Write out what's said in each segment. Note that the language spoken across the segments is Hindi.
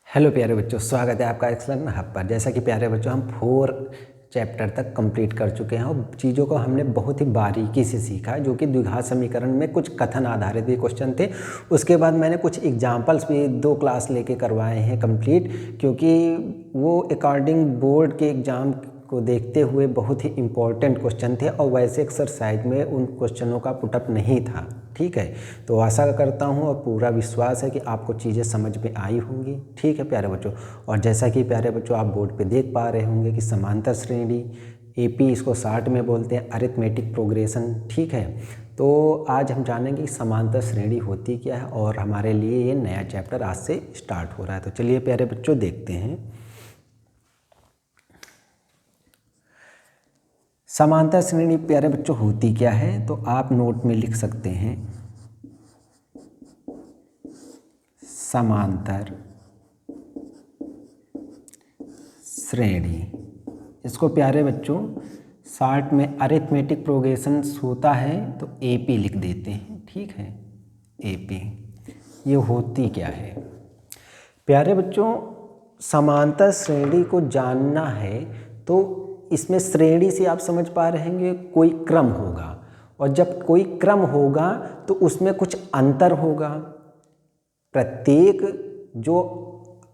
हेलो प्यारे बच्चों, स्वागत है आपका एक्सलर्न हब पर। जैसा कि प्यारे बच्चों हम 4 चैप्टर तक कंप्लीट कर चुके हैं और चीज़ों को हमने बहुत ही बारीकी से सीखा, जो कि द्विघात समीकरण में कुछ कथन आधारित भी क्वेश्चन थे। उसके बाद मैंने कुछ एग्जांपल्स भी 2 क्लास लेके करवाए हैं कंप्लीट, क्योंकि वो अकॉर्डिंग बोर्ड के एग्ज़ाम को देखते हुए बहुत ही इम्पोर्टेंट क्वेश्चन थे और वैसे एक्सरसाइज में उन क्वेश्चनों का पुटअप नहीं था। ठीक है, तो आशा करता हूँ और पूरा विश्वास है कि आपको चीज़ें समझ में आई होंगी। ठीक है प्यारे बच्चों, और जैसा कि प्यारे बच्चों आप बोर्ड पे देख पा रहे होंगे कि समांतर श्रेणी, एपी इसको शॉर्ट में बोलते हैं, अरिथमेटिक प्रोग्रेशन। ठीक है, तो आज हम जानेंगे कि समांतर श्रेणी होती क्या है और हमारे लिए ये नया चैप्टर आज से स्टार्ट हो रहा है। तो चलिए प्यारे बच्चों देखते हैं समांतर श्रेणी प्यारे बच्चों होती क्या है। तो आप नोट में लिख सकते हैं समांतर श्रेणी। इसको प्यारे बच्चों शॉर्ट में अरिथमेटिक प्रोग्रेशन होता है तो एपी लिख देते हैं। ठीक है, एपी ये होती क्या है प्यारे बच्चों। समांतर श्रेणी को जानना है तो इसमें श्रेणी से आप समझ पा रहे हैं कोई क्रम होगा, और जब कोई क्रम होगा तो उसमें कुछ अंतर होगा। प्रत्येक जो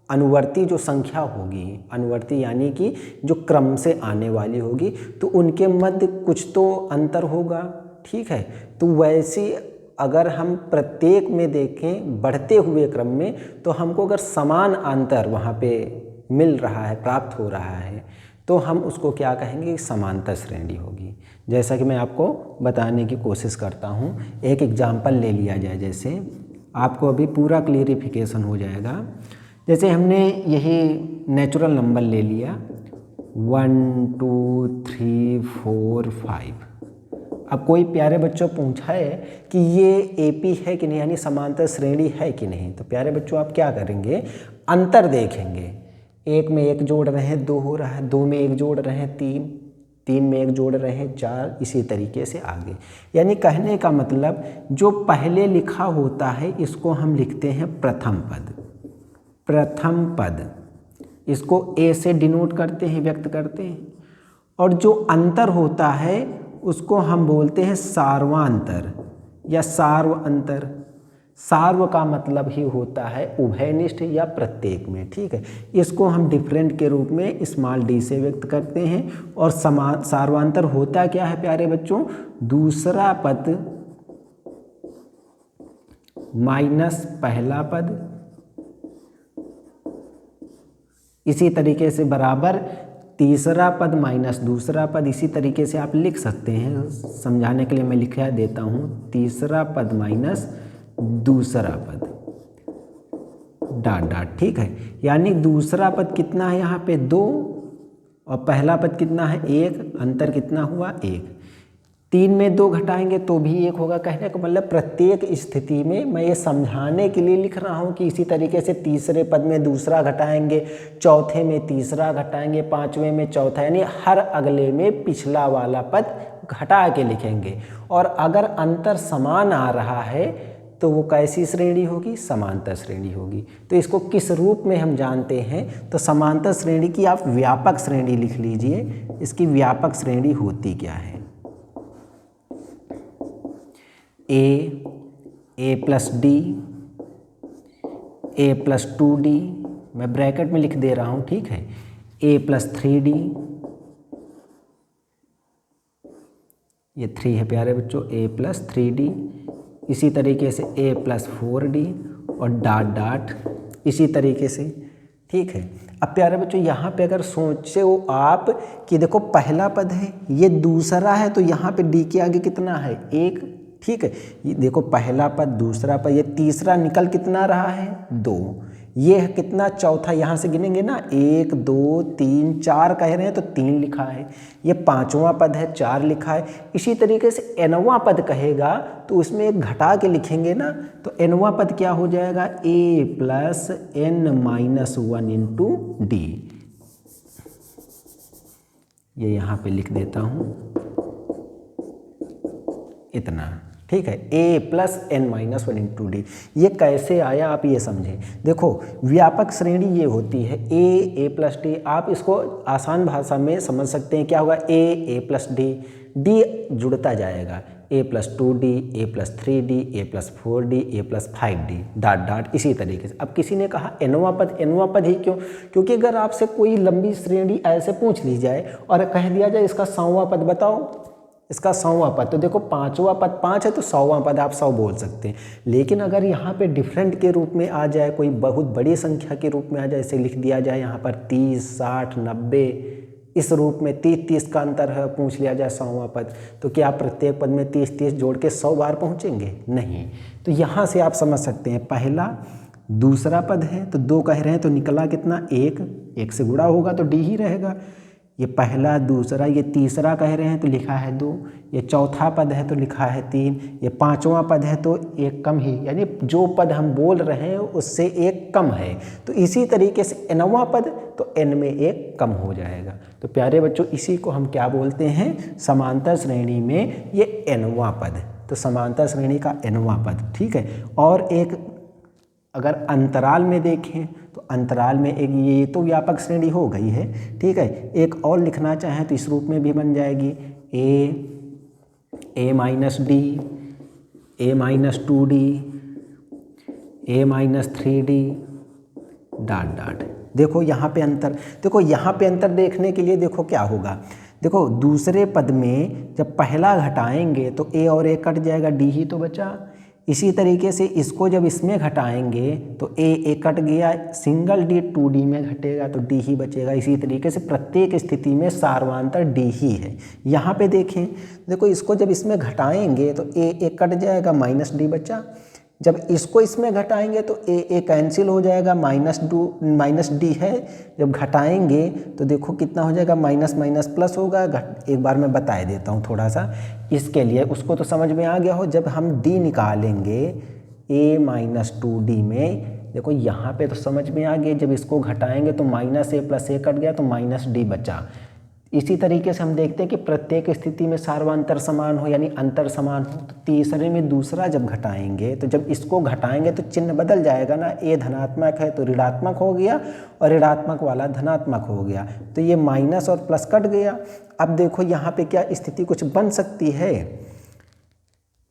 अनुवर्ती जो संख्या होगी, अनुवर्ती यानी कि जो क्रम से आने वाली होगी, तो उनके मध्य कुछ तो अंतर होगा। ठीक है, तो वैसे अगर हम प्रत्येक में देखें बढ़ते हुए क्रम में, तो हमको अगर समान अंतर वहाँ पे मिल रहा है, प्राप्त हो रहा है, तो हम उसको क्या कहेंगे, समांतर श्रेणी होगी। जैसा कि मैं आपको बताने की कोशिश करता हूँ, एक एग्जाम्पल ले लिया जाए, जैसे आपको अभी पूरा क्लियरिफिकेशन हो जाएगा। जैसे हमने यही नेचुरल नंबर ले लिया 1 2 3 4 5। अब कोई प्यारे बच्चों पूछा है कि ये एपी है कि नहीं, यानी समांतर श्रेणी है कि नहीं, तो प्यारे बच्चों आप क्या करेंगे, अंतर देखेंगे। 1 में 1 जोड़ रहे हैं 2 हो रहा है, 2 में 1 जोड़ रहे हैं 3, 3 में 1 जोड़ रहे हैं 4, इसी तरीके से आगे। यानी कहने का मतलब जो पहले लिखा होता है इसको हम लिखते हैं प्रथम पद। प्रथम पद इसको ए से डिनोट करते हैं, व्यक्त करते हैं, और जो अंतर होता है उसको हम बोलते हैं सार्वांतर या सार्व अंतर। सार्व का मतलब ही होता है उभयनिष्ठ या प्रत्येक में। ठीक है, इसको हम डिफरेंट के रूप में स्मॉल डी से व्यक्त करते हैं। और सार्वांतर होता क्या है प्यारे बच्चों, दूसरा पद माइनस पहला पद, इसी तरीके से बराबर तीसरा पद माइनस दूसरा पद। इसी तरीके से आप लिख सकते हैं, समझाने के लिए मैं लिखा देता हूँ, तीसरा पद माइनस दूसरा पद डॉट डॉट। ठीक है, यानी दूसरा पद कितना है यहाँ पे 2 और पहला पद कितना है 1, अंतर कितना हुआ 1। 3 में 2 घटाएंगे तो भी 1 होगा। कहने का मतलब प्रत्येक स्थिति में मैं ये समझाने के लिए लिख रहा हूँ कि इसी तरीके से तीसरे पद में दूसरा घटाएंगे, चौथे में तीसरा घटाएंगे, पांचवें में चौथा, यानी हर अगले में पिछला वाला पद घटा के लिखेंगे। और अगर अंतर समान आ रहा है तो वो कैसी श्रेणी होगी, समांतर श्रेणी होगी। तो इसको किस रूप में हम जानते हैं, तो समांतर श्रेणी की आप व्यापक श्रेणी लिख लीजिए। इसकी व्यापक श्रेणी होती क्या है, ए प्लस डी, ए प्लस 2d, मैं ब्रैकेट में लिख दे रहा हूँ। ठीक है, ए प्लस 3d, ये 3 है प्यारे बच्चों, ए प्लस 3d, इसी तरीके से ए प्लस 4d और डॉट डॉट इसी तरीके से। ठीक है, अब प्यारे बच्चों यहाँ पे अगर सोचे हो आप कि देखो पहला पद है, ये दूसरा है, तो यहाँ पे डी के आगे कितना है 1। ठीक है, ये देखो पहला पद दूसरा पद, ये तीसरा निकल कितना रहा है 2, ये है कितना चौथा, यहाँ से गिनेंगे ना 1 2 3 4 कह रहे हैं तो 3 लिखा है, ये पांचवां पद है 4 लिखा है। इसी तरीके से एनवां पद कहेगा तो उसमें एक घटा के लिखेंगे ना, तो एनवां पद क्या हो जाएगा, A plus N minus 1 into D. ये यहाँ पे लिख देता हूँ इतना। ठीक है, a plus n minus one into D. ये कैसे आया आप ये समझें। देखो व्यापक श्रेणी ये होती है a प्लस डी। आप इसको आसान भाषा में समझ सकते हैं, क्या होगा, a प्लस डी, डी जुड़ता जाएगा, a plus 2d, a plus 3d, a plus 4d, a plus 5d, dot dot इसी तरीके से। अब किसी ने कहा nवां पद ही क्यों, क्योंकि अगर आपसे कोई लंबी श्रेणी ऐसे पूछ ली जाए और कह दिया जाए इसका 100वां पद बताओ, इसका 100वां पद, तो देखो 5वां पद 5 है तो 100वां पद आप 100 बोल सकते हैं। लेकिन अगर यहाँ पे डिफरेंट के रूप में आ जाए, कोई बहुत बड़ी संख्या के रूप में आ जाए, जैसे लिख दिया जाए यहाँ पर 30, 60, 90, इस रूप में 30 का अंतर है, पूछ लिया जाए 100वां पद, तो क्या आप प्रत्येक पद में 30 जोड़ के 100 बार पहुँचेंगे? नहीं। तो यहाँ से आप समझ सकते हैं, पहला दूसरा पद है तो 2 कह रहे हैं तो निकला कितना, 1 से गुणा होगा तो डी ही रहेगा। ये पहला दूसरा, ये तीसरा कह रहे हैं तो लिखा है 2, ये चौथा पद है तो लिखा है 3, ये 5वां पद है तो 1 कम ही, यानी जो पद हम बोल रहे हैं उससे 1 कम है। तो इसी तरीके से nवां पद तो n में 1 कम हो जाएगा। तो प्यारे बच्चों इसी को हम क्या बोलते हैं, समांतर श्रेणी में ये nवां पद। तो समांतर श्रेणी का nवां पद, ठीक है। और एक अगर अंतराल में देखें तो अंतराल में एक, ये तो व्यापक श्रेणी हो गई है, ठीक है। एक और लिखना चाहें तो इस रूप में भी बन जाएगी, a minus D, a minus 2d, a minus 3d, dot dot. देखो यहाँ पे अंतर, देखो यहाँ पे अंतर देखने के लिए देखो क्या होगा। देखो दूसरे पद में जब पहला घटाएंगे तो a और a कट जाएगा, d ही तो बचा। इसी तरीके से इसको जब इसमें घटाएंगे तो a कट गया, सिंगल d 2d में घटेगा तो d ही बचेगा। इसी तरीके से प्रत्येक स्थिति में सार्वधातर d ही है। यहाँ पे देखें, देखो इसको जब इसमें घटाएंगे तो a कट जाएगा, माइनस d बचा। जब इसको इसमें घटाएंगे तो a कैंसिल हो जाएगा, माइनस डी है। जब घटाएंगे तो देखो कितना हो जाएगा, माइनस माइनस प्लस होगा। एक बार मैं बता देता हूँ थोड़ा सा इसके लिए, उसको तो समझ में आ गया हो। जब हम d निकालेंगे a माइनस 2d में, देखो यहाँ पे तो समझ में आ गया, जब इसको घटाएंगे तो minus a plus a cut गया तो माइनस d बचा। इसी तरीके से हम देखते हैं कि प्रत्येक स्थिति में सार्वधातर समान हो, यानी अंतर समान हो। तो तीसरे में दूसरा जब घटाएंगे तो जब इसको घटाएंगे तो चिन्ह बदल जाएगा ना, a धनात्मक है तो ऋणात्मक हो गया और ऋणात्मक वाला धनात्मक हो गया, तो ये माइनस और प्लस कट गया। अब देखो यहाँ पे क्या स्थिति कुछ बन सकती है,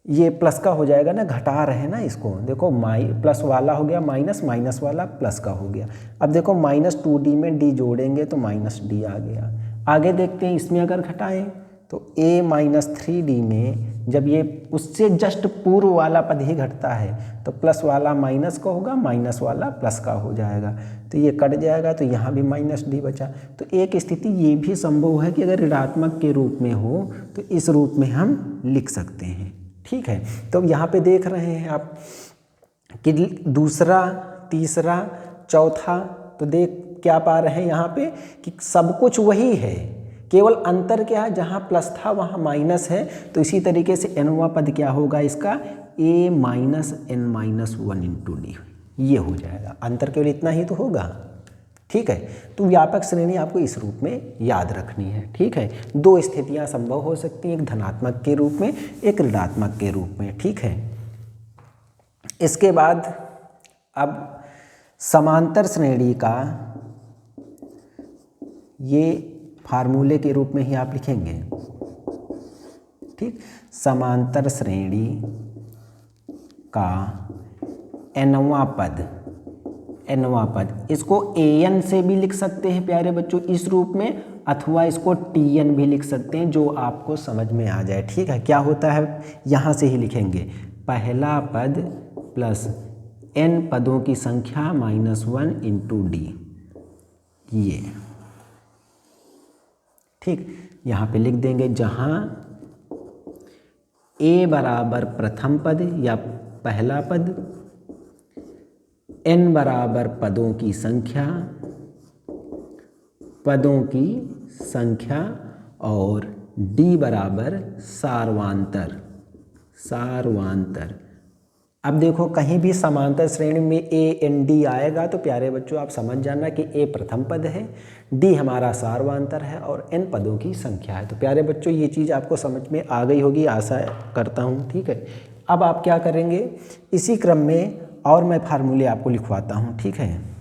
ये प्लस का हो जाएगा ना, घटा रहे हैं ना इसको, देखो प्लस वाला हो गया माइनस, माइनस वाला प्लस का हो गया। अब देखो माइनस 2d में d जोड़ेंगे तो माइनस d आ गया। आगे देखते हैं, इसमें अगर घटाएं तो a माइनस 3d में जब ये उससे जस्ट पूर्व वाला पद ही घटता है तो प्लस वाला माइनस का होगा, माइनस वाला प्लस का हो जाएगा, तो ये कट जाएगा, तो यहाँ भी माइनस d बचा। तो एक स्थिति ये भी संभव है कि अगर ऋणात्मक के रूप में हो तो इस रूप में हम लिख सकते हैं, ठीक है। तो यहाँ पे देख रहे हैं आप कि दूसरा, तीसरा, चौथा, तो देख क्या पा रहे हैं यहाँ पे कि सब कुछ वही है, केवल अंतर क्या है, जहाँ प्लस था वहाँ माइनस है। तो इसी तरीके से nवां पद क्या होगा इसका, a minus n minus 1 into D, ये हो जाएगा। अंतर केवल इतना ही तो होगा, ठीक है। तो व्यापक श्रेणी आपको इस रूप में याद रखनी है, ठीक है। 2 स्थितियाँ संभव हो सकती हैं, एक धनात्मक के रूप में, एक ऋणात्मक के रूप में, ठीक है। इसके बाद अब समांतर श्रेणी का ये फार्मूले के रूप में ही आप लिखेंगे, ठीक। समांतर श्रेणी का nवां पद, इसको an से भी लिख सकते हैं प्यारे बच्चों इस रूप में, अथवा इसको tn भी लिख सकते हैं, जो आपको समझ में आ जाए, ठीक है। क्या होता है, यहाँ से ही लिखेंगे, पहला पद प्लस n पदों की संख्या माइनस 1 इंटू डी, ये ठीक। यहाँ पे लिख देंगे, जहाँ a बराबर प्रथम पद या पहला पद, n बराबर पदों की संख्या और d बराबर सार्वधातर। अब देखो कहीं भी समांतर श्रेणी में a n d आएगा तो प्यारे बच्चों आप समझ जाना कि a प्रथम पद है, d हमारा सार्वधातर है और n पदों की संख्या है। तो प्यारे बच्चों ये चीज़ आपको समझ में आ गई होगी, आशा करता हूँ, ठीक है। अब आप क्या करेंगे, इसी क्रम में और मैं फार्मूले आपको लिखवाता हूँ, ठीक है।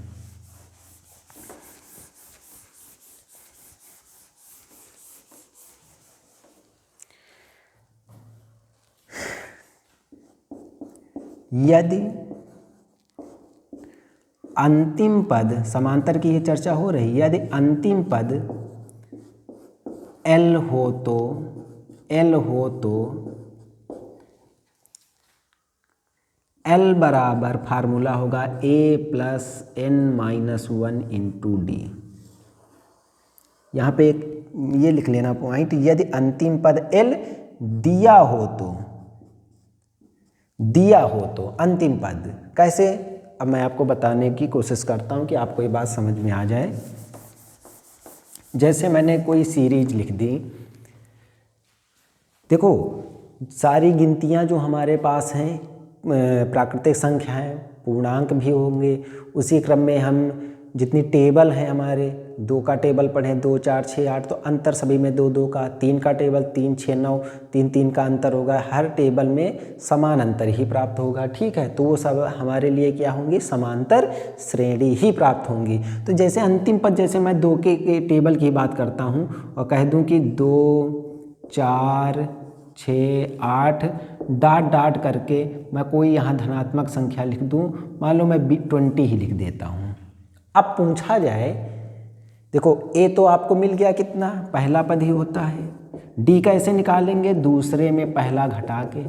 यदि अंतिम पद, समांतर की ये चर्चा हो रही, यदि अंतिम पद L हो तो L बराबर फार्मूला होगा A plus n-1 into D. यहाँ पे एक ये लिख लेना पॉइंट, यदि अंतिम पद L दिया हो तो अंतिम पद कैसे, अब मैं आपको बताने की कोशिश करता हूँ कि आपको ये बात समझ में आ जाए। जैसे मैंने कोई सीरीज लिख दी, देखो सारी गिनतियाँ जो हमारे पास हैं प्राकृतिक संख्या हैं, पूर्णांक भी होंगे, उसी क्रम में हम जितनी टेबल हैं हमारे, 2 का टेबल पढ़ें, 2 4 6 8, तो अंतर सभी में 2 2 का, 3 का टेबल 3 6 9, 3 3 का अंतर होगा, हर टेबल में समान अंतर ही प्राप्त होगा, ठीक है। तो वो सब हमारे लिए क्या होंगी, समांतर श्रेणी ही प्राप्त होंगी। तो जैसे अंतिम पद, जैसे मैं 2 के टेबल की बात करता हूँ और कह दूँ कि 2 4 6 8 डॉट करके मैं कोई यहाँ धनात्मक संख्या लिख दूँ, मान लो मैं 20 ही लिख देता हूँ। अब पूछा जाए, देखो A तो आपको मिल गया कितना, पहला पद ही होता है, D कैसे निकालेंगे, दूसरे में पहला घटा के।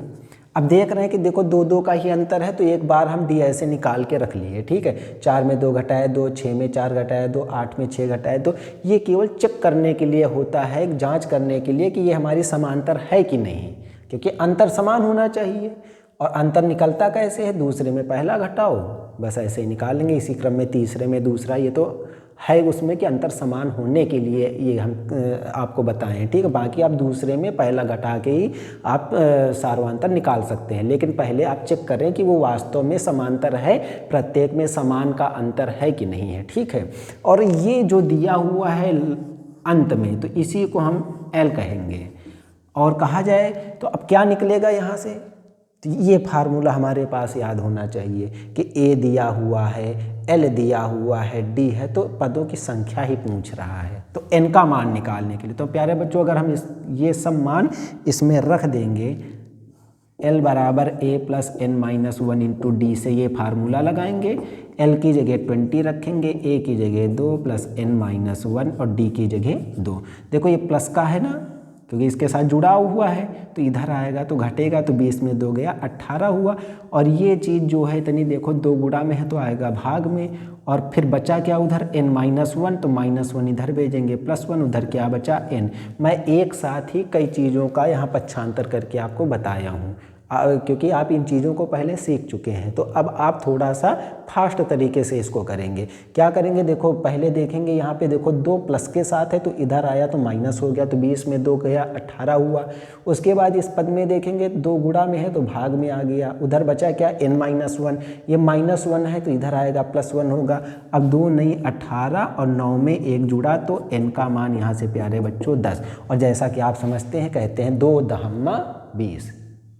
अब देख रहे हैं कि देखो 2 2 का ही अंतर है, तो एक बार हम D ऐसे निकाल के रख लिए, ठीक है। 4 में 2 घटाए 2, 6 में 4 घटाए 2, 8 में 6 घटाए 2, ये केवल चेक करने के लिए होता है, जांच करने के लिए कि ये हमारी समांतर है कि नहीं, क्योंकि अंतर समान होना चाहिए। और अंतर निकलता कैसे है, दूसरे में पहला घटाओ, बस ऐसे ही निकालेंगे। इसी क्रम में तीसरे में दूसरा, ये तो है उसमें कि अंतर समान होने के लिए ये हम आपको बताएं, ठीक है। बाकी आप दूसरे में पहला घटा के ही आप सार्वंतर निकाल सकते हैं, लेकिन पहले आप चेक करें कि वो वास्तव में समांतर है, प्रत्येक में समान का अंतर है कि नहीं है, ठीक है। और ये जो दिया हुआ है अंत में, तो इसी को हम L कहेंगे। और कहा जाए तो अब क्या निकलेगा यहाँ से, तो ये फार्मूला हमारे पास याद होना चाहिए कि A दिया हुआ है, L दिया हुआ है, D है, तो पदों की संख्या ही पूछ रहा है, तो n का मान निकालने के लिए। तो प्यारे बच्चों, अगर हम ये सब मान इसमें रख देंगे, L बराबर A plus n-1 into D से ये फार्मूला लगाएंगे, L की जगह 20 रखेंगे, A की जगह 2 प्लस n-1 और D की जगह 2। देखो ये प्लस का है ना, क्योंकि इसके साथ जुड़ा हुआ है, तो इधर आएगा तो घटेगा, तो 20 में 2 गया 18 हुआ। और ये चीज़ जो है इतनी देखो 2 गुणा में है तो आएगा भाग में, और फिर बचा क्या उधर n-1, तो -1 इधर भेजेंगे, +1 उधर क्या बचा n। मैं एक साथ ही कई चीज़ों का यहाँ पक्षांतर करके आपको बताया हूँ, क्योंकि आप इन चीज़ों को पहले सीख चुके हैं। तो अब आप थोड़ा सा फास्ट तरीके से इसको करेंगे। क्या करेंगे, देखो पहले देखेंगे यहाँ पे, देखो 2 प्लस के साथ है तो इधर आया तो माइनस हो गया, तो 20 में 2 गया 18 हुआ। उसके बाद इस पद में देखेंगे 2 गुणा में है तो भाग में आ गया, उधर बचा क्या n-1, ये -1 है तो इधर आएगा +1 होगा। अब 2 नहीं 18 और 9 में 1 जुड़ा तो n का मान यहाँ से प्यारे बच्चों 10। और जैसा कि आप समझते हैं, कहते हैं 2 दहम्मा 20,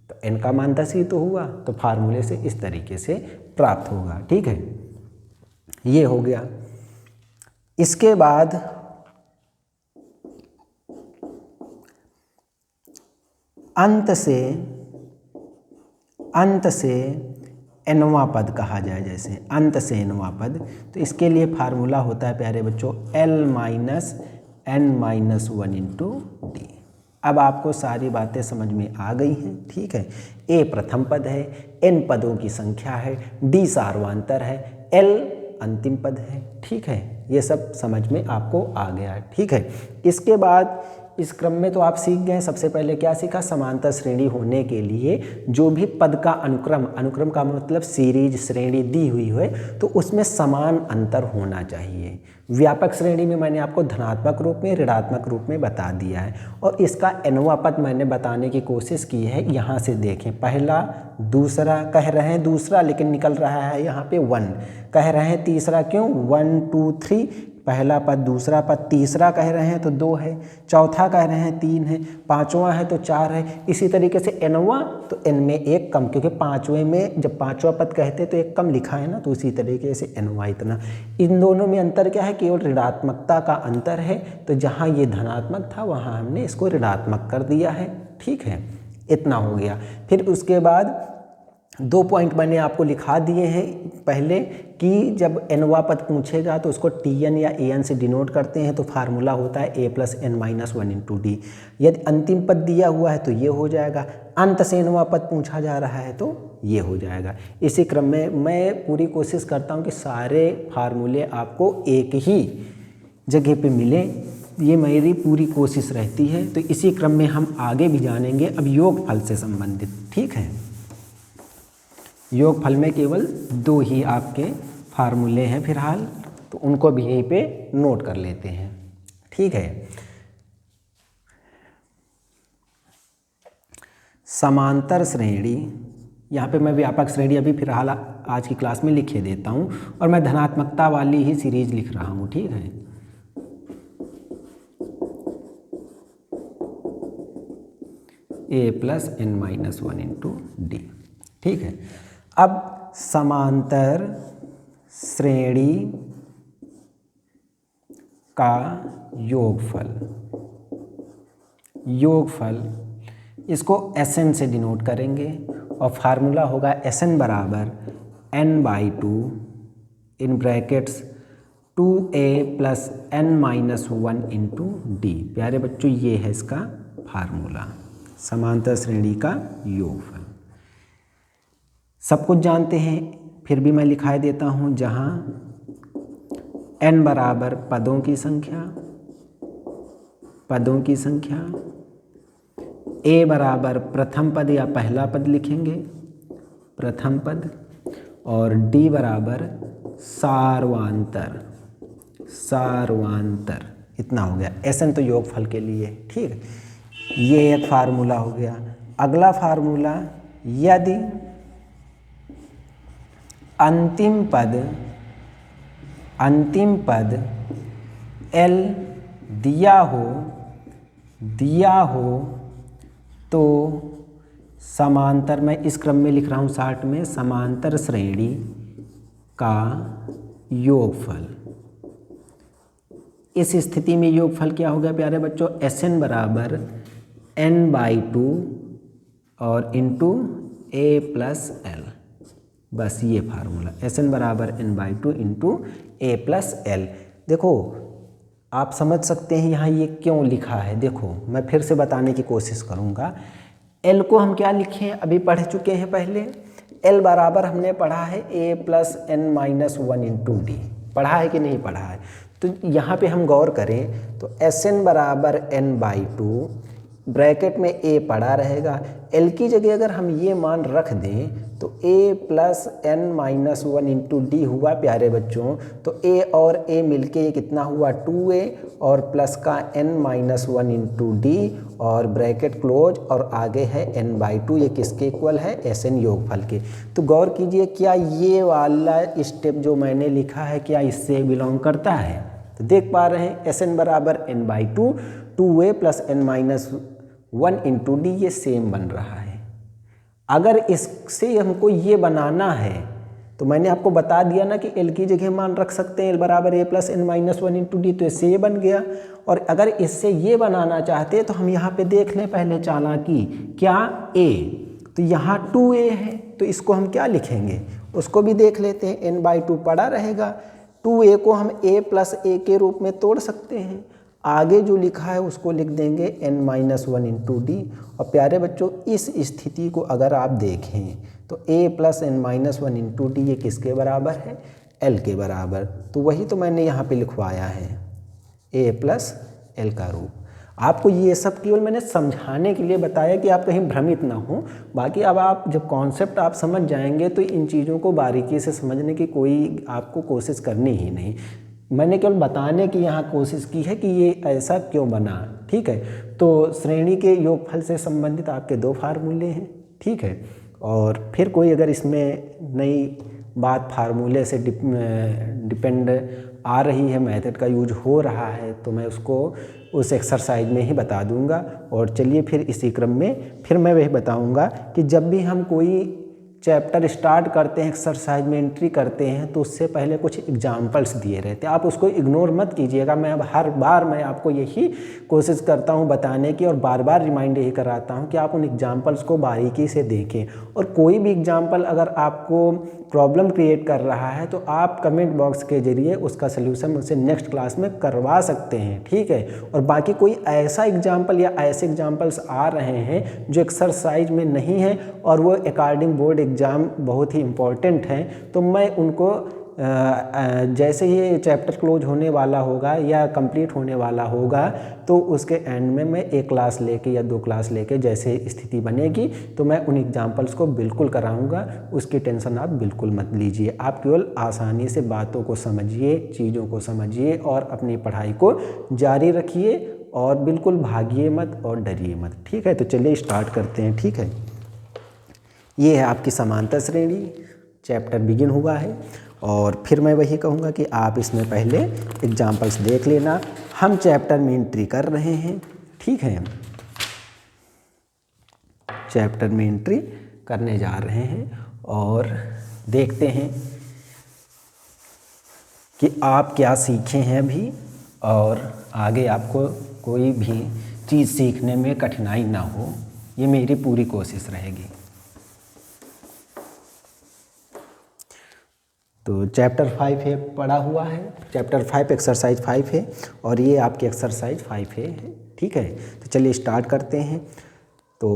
तो n का मान 10 ही तो हुआ, तो फार्मूले से इस तरीके से प्राप्त होगा, ठीक है। ये हो गया। इसके बाद अंत से nवां पद कहा जाए, जैसे अंत से nवां पद, तो इसके लिए फार्मूला होता है प्यारे बच्चों L minus n-1 into D. अब आपको सारी बातें समझ में आ गई हैं, ठीक है। A प्रथम पद है, n पदों की संख्या है, D सार्वंतर है, L अंतिम पद है, ठीक है। ये सब समझ में आपको आ गया, ठीक है। इसके बाद इस क्रम में तो आप सीख गए, सबसे पहले क्या सीखा, समांतर श्रेणी होने के लिए जो भी पद का अनुक्रम का मतलब सीरीज श्रेणी दी हुई है तो उसमें समान अंतर होना चाहिए। व्यापक श्रेणी में मैंने आपको धनात्मक रूप में, ऋणात्मक रूप में बता दिया है, और इसका nवां पद मैंने बताने की कोशिश की है। यहाँ से देखें, पहला दूसरा कह रहे हैं दूसरा, लेकिन निकल रहा है यहाँ पे 1, कह रहे हैं तीसरा, क्यों 1 2 3, पहला पद, दूसरा पद, तीसरा कह रहे हैं तो 2 है, चौथा कह रहे हैं 3 है, पांचवा है तो 4 है। इसी तरीके से nवां तो n में एक कम, क्योंकि पांचवें में जब पांचवा पद कहते तो एक कम लिखा है ना, तो इसी तरीके से nवां इतना। इन दोनों में अंतर क्या है? केवल ऋणात्मकता का अंतर है। तो जहाँ ये धनात्मक था वहाँ हमने इसको ऋणात्मक कर दिया है। ठीक है, इतना हो गया। फिर उसके बाद 2 पॉइंट मैंने आपको लिखा दिए हैं पहले कि जब nवां पद पूछेगा तो उसको tn या an से डिनोट करते हैं, तो फार्मूला होता है a + n - 1 × d। यदि अंतिम पद दिया हुआ है तो ये हो जाएगा, अंत से nवां पद पूछा जा रहा है तो ये हो जाएगा। इसी क्रम में मैं पूरी कोशिश करता हूँ कि सारे फार्मूले आपको एक ही जगह पे मिले, ये मेरी पूरी कोशिश रहती है। तो इसी क्रम में हम आगे भी जानेंगे अब योगफल से संबंधित। ठीक है, योगफल में केवल 2 ही आपके फार्मूले हैं फिलहाल, तो उनको भी यहीं पे नोट कर लेते हैं। ठीक है, समांतर श्रेणी, यहाँ पे मैं व्यापक श्रेणी अभी फिलहाल आज की क्लास में लिखे देता हूँ, और मैं धनात्मकता वाली ही सीरीज लिख रहा हूँ। ठीक है, a + n - 1 × d। ठीक है, अब समांतर श्रेणी का योगफल इसको Sn से डिनोट करेंगे, और फार्मूला होगा Sn = n/2 in brackets 2a + n - 1 × d। प्यारे बच्चों, ये है इसका फार्मूला, समांतर श्रेणी का योगफल। सब कुछ जानते हैं, फिर भी मैं लिखा देता हूँ। जहाँ n बराबर पदों की संख्या, a बराबर प्रथम पद या पहला पद लिखेंगे, प्रथम पद, और d बराबर सार्वांतर। इतना हो गया। Sn तो योगफल के लिए। ठीक है, ये एक फार्मूला हो गया। अगला फार्मूला, यदि अंतिम पद L दिया हो तो समांतर, मैं इस क्रम में लिख रहा हूँ शार्ट में, समांतर श्रेणी का योगफल। इस स्थिति में योगफल क्या हो गया प्यारे बच्चों? Sn = n/2 और इंटू a + l। बस ये formula, Sn = n/2 into a + l। देखो, आप समझ सकते हैं यहाँ ये क्यों लिखा है। देखो, मैं फिर से बताने की कोशिश करूँगा। L को हम क्या लिखे हैं? अभी पढ़ चुके हैं पहले। L बराबर हमने पढ़ा है a + n - 1 × d। पढ़ा है कि नहीं पढ़ा है? तो यहाँ पे हम गौर करें तो Sn = n/2, ब्रैकेट में a पड़ा रहेगा। L की जगह अगर हम ये मान रख दें तो a + n - 1 × d हुआ प्यारे बच्चों। तो a और a मिलके ये कितना हुआ? 2a, और प्लस का n - 1 × d, और ब्रैकेट क्लोज, और आगे है n/2। ये किसके इक्वल है? Sn योगफल के। तो गौर कीजिए, क्या ये वाला स्टेप जो मैंने लिखा है क्या इससे बिलोंग करता है? तो देख पा रहे हैं Sn = n/2, 2a + n - 1 × d, ये सेम बन रहा है। अगर इससे हमको ये बनाना है तो मैंने आपको बता दिया ना कि L की जगह मान रख सकते हैं, L = a + n - 1 × d, तो इससे ये बन गया। और अगर इससे ये बनाना चाहते हैं तो हम यहाँ पे देख लें पहले चालाकी, क्या a, तो यहाँ 2a है, तो इसको हम क्या लिखेंगे उसको भी देख लेते हैं। n/2 पड़ा रहेगा, 2a को हम a + a के रूप में तोड़ सकते हैं। आगे जो लिखा है उसको लिख देंगे n - 1 × d। और प्यारे बच्चों, इस स्थिति को अगर आप देखें तो a + n - 1 × d ये किसके बराबर है? L के बराबर। तो वही तो मैंने यहाँ पे लिखवाया है, a + l का रूप। आपको ये सब केवल मैंने समझाने के लिए बताया कि आप कहीं भ्रमित ना हो। बाकी अब आप जब कॉन्सेप्ट आप समझ जाएंगे तो इन चीज़ों को बारीकी से समझने की कोई आपको कोशिश करनी ही नहीं। मैंने केवल बताने की यहाँ कोशिश की है कि ये ऐसा क्यों बना। ठीक है, तो श्रेणी के योगफल से संबंधित आपके 2 फार्मूले हैं। ठीक है, और फिर कोई अगर इसमें नई बात फार्मूले से डिपेंड आ रही है, मेथड का यूज हो रहा है, तो मैं उसको उस एक्सरसाइज में ही बता दूंगा। और चलिए फिर इसी क्रम में फिर मैं वही बताऊंगा कि जब भी हम कोई चैप्टर स्टार्ट करते हैं, एक्सरसाइज में एंट्री करते हैं, तो उससे पहले कुछ एग्जाम्पल्स दिए रहते हैं, आप उसको इग्नोर मत कीजिएगा। मैं अब हर बार मैं आपको यही कोशिश करता हूं बताने की और बार बार रिमाइंड यही कराता हूं कि आप उन एग्जाम्पल्स को बारीकी से देखें। और कोई भी एग्जाम्पल अगर आपको प्रॉब्लम क्रिएट कर रहा है तो आप कमेंट बॉक्स के जरिए उसका सल्यूशन मुझसे नेक्स्ट क्लास में करवा सकते हैं, ठीक है। और बाकी कोई ऐसा एग्जाम्पल या ऐसे एग्जाम्पल्स आ रहे हैं जो एक्सरसाइज में नहीं है और वो अकॉर्डिंग बोर्ड एग्ज़ाम बहुत ही इम्पोर्टेंट हैं, तो मैं उनको जैसे ही चैप्टर क्लोज होने वाला होगा या कंप्लीट होने वाला होगा तो उसके एंड में मैं एक क्लास लेके या 2 क्लास लेके जैसे स्थिति बनेगी तो मैं उन एग्जाम्पल्स को बिल्कुल कराऊंगा। उसकी टेंशन आप बिल्कुल मत लीजिए, आप केवल आसानी से बातों को समझिए, चीज़ों को समझिए और अपनी पढ़ाई को जारी रखिए और बिल्कुल भागिए मत और डरिए मत, ठीक है। तो चलिए स्टार्ट करते हैं, ठीक है। ये है आपकी समांतर श्रेणी, चैप्टर बिगिन हुआ है और फिर मैं वही कहूँगा कि आप इसमें पहले एग्जाम्पल्स देख लेना। हम चैप्टर में एंट्री कर रहे हैं, ठीक है, चैप्टर में एंट्री करने जा रहे हैं और देखते हैं कि आप क्या सीखे हैं अभी और आगे आपको कोई भी चीज़ सीखने में कठिनाई ना हो, ये मेरी पूरी कोशिश रहेगी। तो चैप्टर 5 है पढ़ा हुआ है, चैप्टर 5 एक्सरसाइज 5 है और ये आपकी एक्सरसाइज 5 है, ठीक है। तो चलिए स्टार्ट करते हैं। तो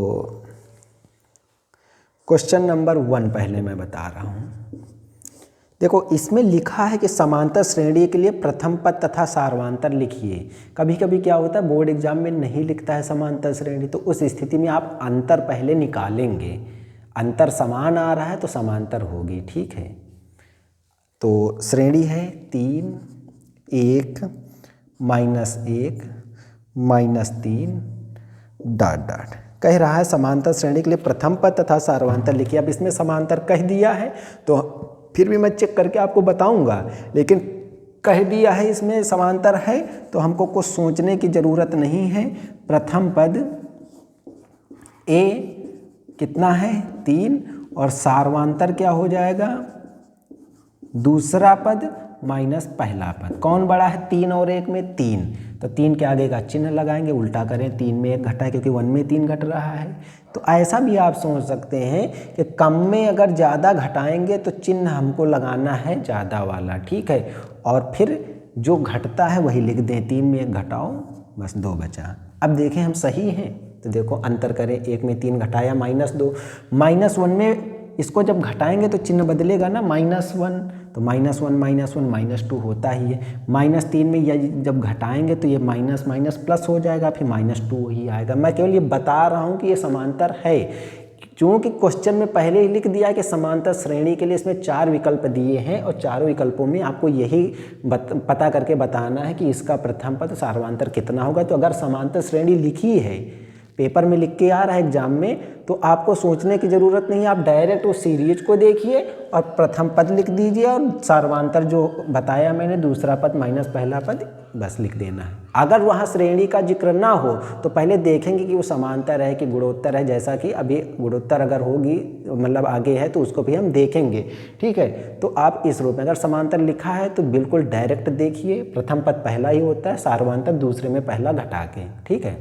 क्वेश्चन नंबर 1 पहले मैं बता रहा हूँ। देखो इसमें लिखा है कि समांतर श्रेणी के लिए प्रथम पद तथा सार्वंतर लिखिए। कभी कभी क्या होता है बोर्ड एग्जाम में नहीं लिखता है समांतर श्रेणी, तो उस स्थिति में आप अंतर पहले निकालेंगे। अंतर समान आ रहा है तो समांतर होगी, ठीक है। तो श्रेणी है 3, 1, -1, -3 ... कह रहा है समांतर श्रेणी के लिए प्रथम पद तथा सार्वंतर लिखिए। अब इसमें समांतर कह दिया है तो फिर भी मैं चेक करके आपको बताऊंगा, लेकिन कह दिया है इसमें समांतर है तो हमको कुछ सोचने की ज़रूरत नहीं है। प्रथम पद ए कितना है 3 और सार्वंतर क्या हो जाएगा दूसरा पद माइनस पहला पद। कौन बड़ा है 3 और 1 में 3, तो 3 के आगे का चिन्ह लगाएंगे, उल्टा करें 3 में 1 घटा है क्योंकि 1 में 3 घट रहा है। तो ऐसा भी आप सोच सकते हैं कि कम में अगर ज़्यादा घटाएंगे तो चिन्ह हमको लगाना है ज़्यादा वाला, ठीक है। और फिर जो घटता है वही लिख दें, 3 में 1 घटाओ बस 2 बचा। अब देखें हम सही हैं तो देखो अंतर करें, 1 में 3 घटाया -2, -1 में इसको जब घटाएंगे तो चिन्ह बदलेगा ना, -1 तो -1 -2 होता ही है। -3 में ये जब घटाएंगे तो ये माइनस माइनस प्लस हो जाएगा, फिर -2 ही आएगा। मैं केवल ये बता रहा हूँ कि ये समांतर है, क्योंकि क्वेश्चन में पहले ही लिख दिया है कि समांतर श्रेणी के लिए इसमें 4 विकल्प दिए हैं और चारों विकल्पों में आपको यही पता करके बताना है कि इसका प्रथम पद सार्वंतर कितना होगा। तो अगर समांतर श्रेणी लिखी है, पेपर में लिख के आ रहा है एग्जाम में, तो आपको सोचने की ज़रूरत नहीं है, आप डायरेक्ट उस सीरीज को देखिए और प्रथम पद लिख दीजिए और सार्वंतर जो बताया मैंने दूसरा पद माइनस पहला पद बस लिख देना है। अगर वहाँ श्रेणी का जिक्र ना हो तो पहले देखेंगे कि वो समांतर है कि गुणोत्तर है, जैसा कि अभी गुणोत्तर अगर होगी मतलब आगे है तो उसको भी हम देखेंगे, ठीक है। तो आप इस रूप में अगर समांतर लिखा है तो बिल्कुल डायरेक्ट देखिए, प्रथम पद पहला ही होता है, सार्वंतर दूसरे में पहला घटा के, ठीक है।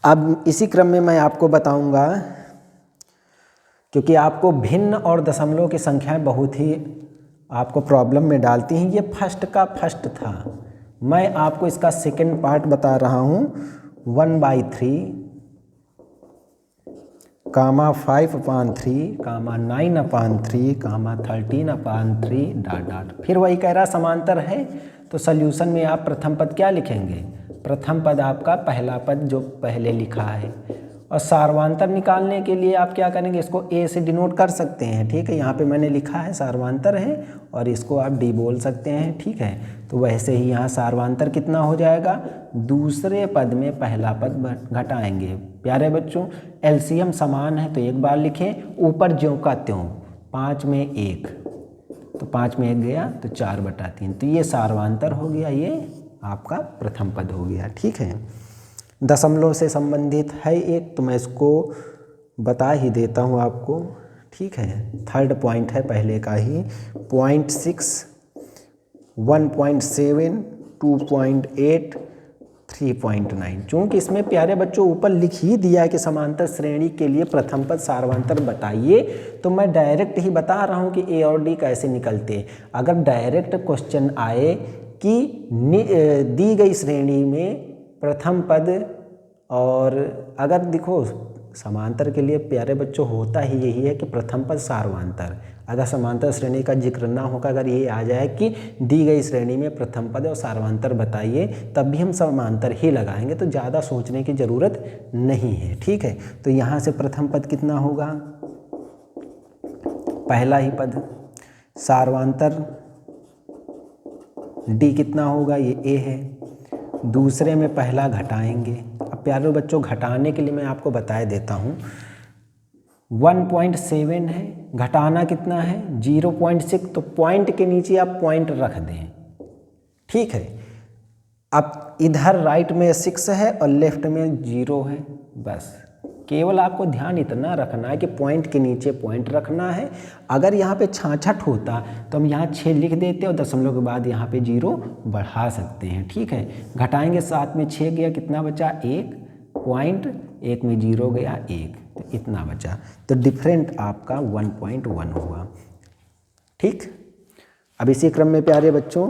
अब इसी क्रम में मैं आपको बताऊंगा, क्योंकि आपको भिन्न और दशमलव की संख्याएं बहुत ही आपको प्रॉब्लम में डालती हैं। ये फर्स्ट का फर्स्ट था, मैं आपको इसका सेकंड पार्ट बता रहा हूँ। 1/3, 5/3, 9/3, 13/3 ... फिर वही कह रहा समांतर है तो सॉल्यूशन में आप प्रथम पद क्या लिखेंगे, प्रथम पद आपका पहला पद जो पहले लिखा है। और सार्वंतर निकालने के लिए आप क्या करेंगे, इसको ए से डिनोट कर सकते हैं, ठीक है। यहाँ पे मैंने लिखा है सार्वंतर है और इसको आप डी बोल सकते हैं, ठीक है। तो वैसे ही यहाँ सार्वंतर कितना हो जाएगा, दूसरे पद में पहला पद घटाएंगे। प्यारे बच्चों एलसीएम समान है तो एक बार लिखें, ऊपर ज्यों का त्यों, 5 में 1 तो 5 में 1 गया तो 4/3। तो ये सार्वांतर हो गया, ये आपका प्रथम पद हो गया। ठीक है, दशमलव से संबंधित है एक, तो मैं इसको बता ही देता हूँ आपको। ठीक है, थर्ड पॉइंट है पहले का ही, 0.6, 1.7, 2.8, 3.9। चूँकि इसमें प्यारे बच्चों ऊपर लिख ही दिया है कि समांतर श्रेणी के लिए प्रथम पद सार्वंतर बताइए, तो मैं डायरेक्ट ही बता रहा हूँ कि ए और डी कैसे निकलते हैं। अगर डायरेक्ट क्वेश्चन आए कि दी गई श्रेणी में प्रथम पद, और अगर देखो समांतर के लिए प्यारे बच्चों होता ही यही है कि प्रथम पद सार्वंतर, अगर समांतर श्रेणी का जिक्र ना होगा, अगर ये आ जाए कि दी गई श्रेणी में प्रथम पद और सार्वंतर बताइए, तब भी हम समांतर ही लगाएंगे, तो ज़्यादा सोचने की ज़रूरत नहीं है। ठीक है, तो यहाँ से प्रथम पद कितना होगा, पहला ही पद, सार्वंतर डी कितना होगा, ये ए है, दूसरे में पहला घटाएंगे। अब प्यारे बच्चों घटाने के लिए मैं आपको बता देता हूँ, 1.7 है, घटाना कितना है 0.6, तो पॉइंट के नीचे आप पॉइंट रख दें। ठीक है, अब इधर राइट में 6 है और लेफ्ट में 0 है, बस केवल आपको ध्यान इतना रखना है कि पॉइंट के नीचे पॉइंट रखना है। अगर यहाँ पे 66 होता तो हम यहाँ 6 लिख देते और दशमलव के बाद यहाँ पे 0 बढ़ा सकते हैं। ठीक है, घटाएंगे 7 में 6 गया, कितना बचा 1, पॉइंट 1 में 0 गया 1, तो इतना बचा, तो डिफरेंट आपका 1.1 हुआ। ठीक, अब इसी क्रम में प्यारे बच्चों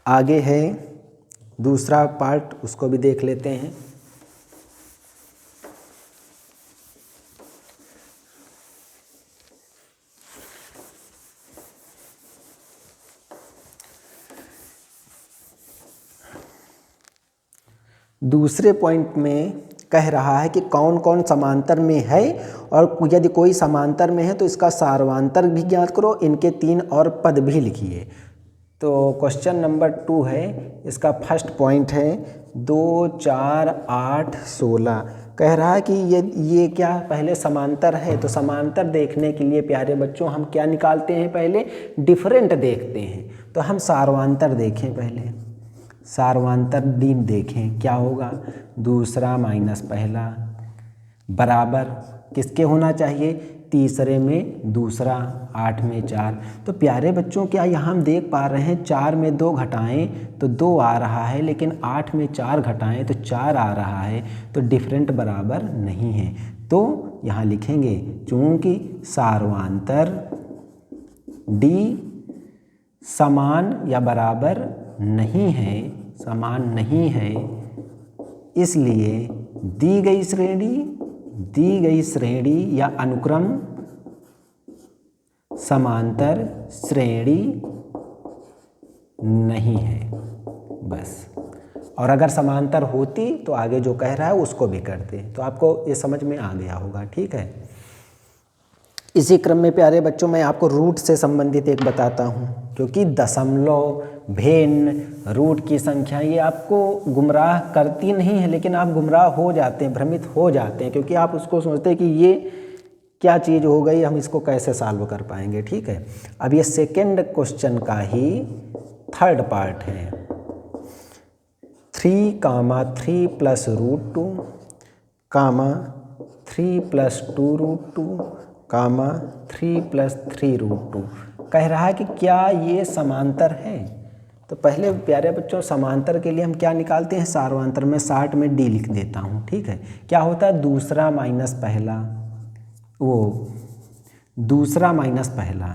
आगे है दूसरा पार्ट, उसको भी देख लेते हैं। दूसरे पॉइंट में कह रहा है कि कौन कौन समांतर में है, और यदि कोई समांतर में है तो इसका सार्वांतर भी ज्ञात करो, इनके 3 और पद भी लिखिए। तो क्वेश्चन नंबर 2 है, इसका फर्स्ट पॉइंट है 2, 4, 8, 16। कह रहा है कि ये क्या पहले समांतर है, तो समांतर देखने के लिए प्यारे बच्चों हम क्या निकालते हैं, पहले डिफरेंट देखते हैं। तो हम सार्वांतर देखें, पहले सार्वांतर डी देखें, क्या होगा, दूसरा माइनस पहला बराबर किसके होना चाहिए, तीसरे में दूसरा, 8 में 4। तो प्यारे बच्चों क्या यहाँ हम देख पा रहे हैं 4 में 2 घटाएं तो 2 आ रहा है, लेकिन 8 में 4 घटाएं तो 4 आ रहा है, तो डिफरेंट बराबर नहीं है। तो यहाँ लिखेंगे चूँकि सार्वांतर डी समान या बराबर नहीं है, समान नहीं है, इसलिए दी गई श्रेणी या अनुक्रम समांतर श्रेणी नहीं है, बस। और अगर समांतर होती तो आगे जो कह रहा है उसको भी करते, तो आपको ये समझ में आ गया होगा। ठीक है, इसी क्रम में प्यारे बच्चों मैं आपको रूट से संबंधित एक बताता हूँ, क्योंकि दशमलव, भिन्न, रूट की संख्या ये आपको गुमराह करती नहीं है, लेकिन आप गुमराह हो जाते हैं, भ्रमित हो जाते हैं, क्योंकि आप उसको सोचते हैं कि ये क्या चीज़ हो गई, हम इसको कैसे सॉल्व कर पाएंगे। ठीक है, अब ये सेकेंड क्वेश्चन का ही थर्ड पार्ट है, 3, 3 + √2, 3 + 2√2, 3 + 3√2। कह रहा है कि क्या ये समांतर है। तो पहले प्यारे बच्चों समांतर के लिए हम क्या निकालते हैं, सार्वांतर में 60 में डी लिख देता हूँ। ठीक है, क्या होता है दूसरा माइनस पहला, दूसरा माइनस पहला,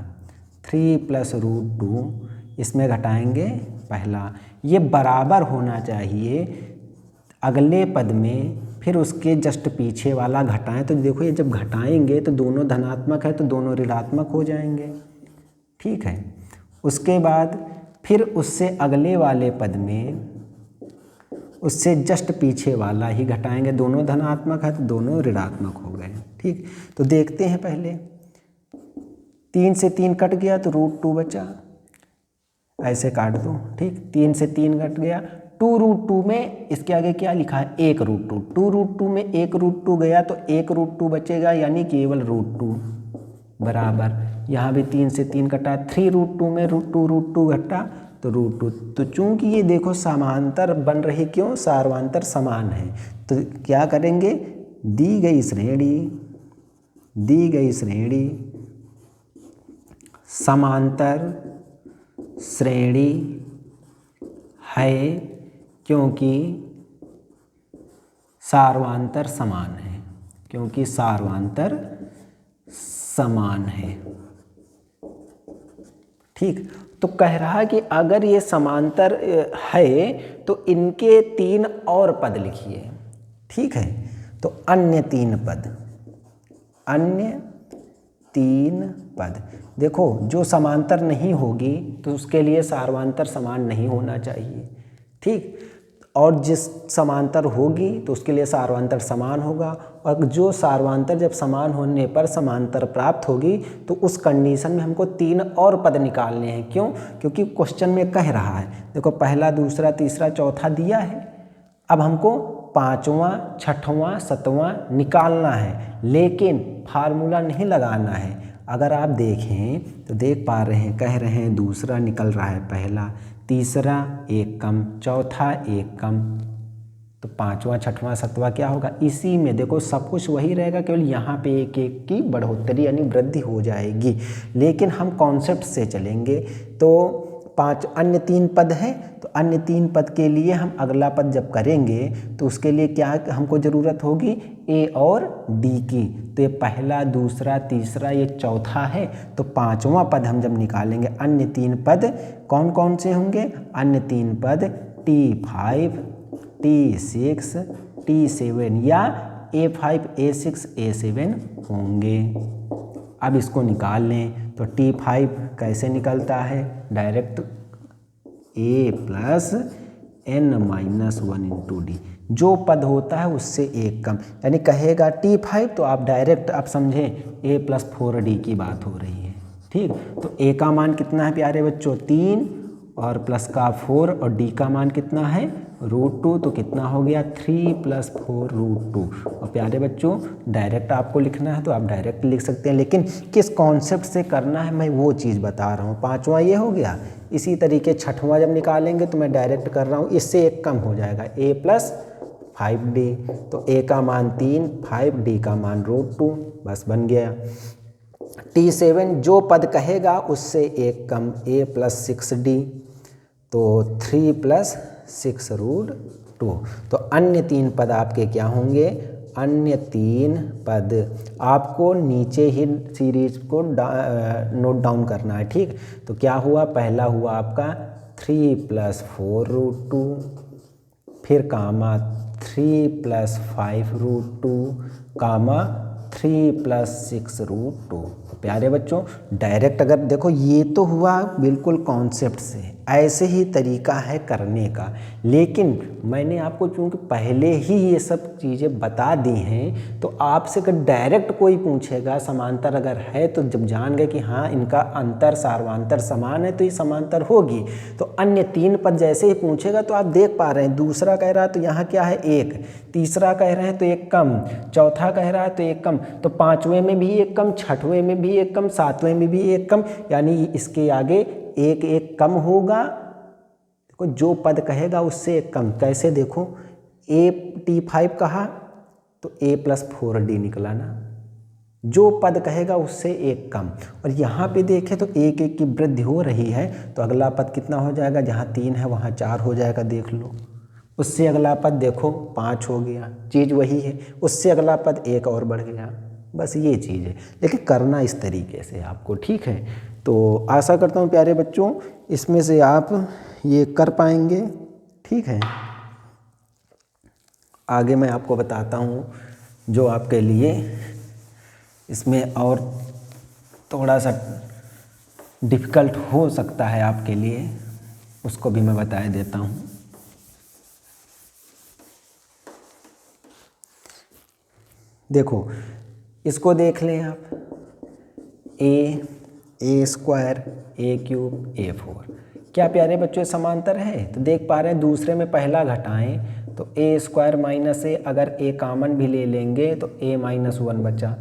3 + √2, इसमें घटाएंगे पहला, ये बराबर होना चाहिए अगले पद में, फिर उसके जस्ट पीछे वाला घटाएं। तो देखो ये जब घटाएंगे तो दोनों धनात्मक है तो दोनों ऋणात्मक हो जाएंगे। ठीक है, उसके बाद फिर उससे अगले वाले पद में उससे जस्ट पीछे वाला ही घटाएंगे, दोनों धनात्मक है तो दोनों ऋणात्मक हो गए। ठीक, तो देखते हैं पहले, 3 से 3 कट गया तो √2 बचा, ऐसे काट दो। ठीक, 3 से 3 कट गया, 2√2 में इसके आगे क्या लिखा है 1√2, 2√2 में 1√2 गया तो 1√2 बचेगा, यानी केवल √2 बराबर यहाँ भी 3 से 3 कटा, 3√2 में √2 घटा तो √2। तो चूंकि ये देखो समांतर बन रही, क्यों, सार्वांतर समान है, तो क्या करेंगे, दी गई श्रेणी समांतर श्रेणी है क्योंकि सार्वांतर समान है, क्योंकि सार्वांतर समान है। ठीक, तो कह रहा है कि अगर ये समांतर है तो इनके 3 और पद लिखिए। ठीक है, तो अन्य 3 पद देखो, जो समांतर नहीं होगी तो उसके लिए सार्वांतर समान नहीं होना चाहिए। ठीक, और जिस समांतर होगी तो उसके लिए सार्वांतर समान होगा, और जो सार्वांतर जब समान होने पर समांतर प्राप्त होगी तो उस कंडीशन में हमको 3 और पद निकालने हैं। क्यों? क्योंकि क्वेश्चन में कह रहा है, देखो पहला, दूसरा, तीसरा, चौथा दिया है, अब हमको 5वां, 6वां, 7वां निकालना है, लेकिन फार्मूला नहीं लगाना है। अगर आप देखें तो देख पा रहे हैं, कह रहे हैं दूसरा निकल रहा है पहला, तीसरा एक कम, चौथा एक कम, तो 5वां, 6वां, 7वां क्या होगा, इसी में देखो सब कुछ वही रहेगा, केवल यहाँ पे एक एक की बढ़ोतरी यानी वृद्धि हो जाएगी। लेकिन हम कॉन्सेप्ट से चलेंगे, तो 5 अन्य 3 पद हैं, तो अन्य 3 पद के लिए हम अगला पद जब करेंगे तो उसके लिए क्या हमको ज़रूरत होगी, ए और डी की। तो ये पहला, दूसरा, तीसरा, ये चौथा है, तो 5वां पद हम जब निकालेंगे, अन्य 3 पद कौन कौन से होंगे, अन्य 3 पद T5, T6, T7 या A5, A6, A7 होंगे। अब इसको निकाल लें, तो T5 कैसे निकलता है, डायरेक्ट A + n-1 × d, जो पद होता है उससे एक कम, यानी कहेगा T5 तो आप डायरेक्ट आप समझें A + 4d की बात हो रही है। ठीक, तो A का मान कितना है प्यारे बच्चों, 3 और प्लस का 4, और D का मान कितना है, √2, तो कितना हो गया, 3 + 4 √2। और प्यारे बच्चों डायरेक्ट आपको लिखना है तो आप डायरेक्ट लिख सकते हैं, लेकिन किस कॉन्सेप्ट से करना है मैं वो चीज़ बता रहा हूँ। 5वां ये हो गया, इसी तरीके 6वां जब निकालेंगे तो मैं डायरेक्ट कर रहा हूँ, इससे एक कम हो जाएगा, A + 5d, तो A का मान 3, 5d का मान √2, बस बन गया। T7 जो पद कहेगा उससे एक कम, A + 6d, तो 3 + 6 √2। तो अन्य 3 पद आपके क्या होंगे, अन्य 3 पद आपको नीचे ही सीरीज को नोट डाउन करना है। ठीक, तो क्या हुआ, पहला हुआ आपका 3 + 4 √2, फिर कामा 3 + 5 √2, कामा 3 + 6 √2। प्यारे बच्चों डायरेक्ट अगर देखो, ये तो हुआ बिल्कुल कॉन्सेप्ट से, ऐसे ही तरीका है करने का, लेकिन मैंने आपको चूँकि पहले ही ये सब चीज़ें बता दी हैं, तो आपसे अगर डायरेक्ट कोई पूछेगा समांतर अगर है, तो जब जान गए कि हाँ इनका अंतर सार्वांतर समान है तो ये समांतर होगी। तो अन्य 3 पद जैसे ही पूछेगा तो आप देख पा रहे हैं, दूसरा कह रहा है तो यहाँ क्या है, 1, तीसरा कह रहे हैं तो एक कम, चौथा कह रहा है तो एक कम, तो 5वें में भी एक कम, 6वें में भी एक कम, 7वें में भी एक कम, यानी इसके आगे एक एक कम होगा। देखो जो पद कहेगा उससे एक कम, कैसे देखो, T5 कहा तो A + 4d निकला ना, जो पद कहेगा उससे एक कम, और यहाँ पे देखें तो एक एक की वृद्धि हो रही है, तो अगला पद कितना हो जाएगा, जहाँ 3 है वहाँ 4 हो जाएगा, देख लो। उससे अगला पद देखो 5 हो गया, चीज़ वही है, उससे अगला पद 1 और बढ़ गया, बस ये चीज़ है, लेकिन करना इस तरीके से आपको। ठीक है, तो आशा करता हूँ प्यारे बच्चों इसमें से आप ये कर पाएंगे। ठीक है, आगे मैं आपको बताता हूँ जो आपके लिए इसमें और थोड़ा सा डिफ़िकल्ट हो सकता है आपके लिए, उसको भी मैं बता देता हूँ। देखो इसको देख लें आप, A² A³ A4, क्या प्यारे बच्चों समांतर है, तो देख पा रहे हैं दूसरे में पहला घटाएं तो A² - A, अगर A कॉमन भी ले लेंगे तो A - 1 बचा,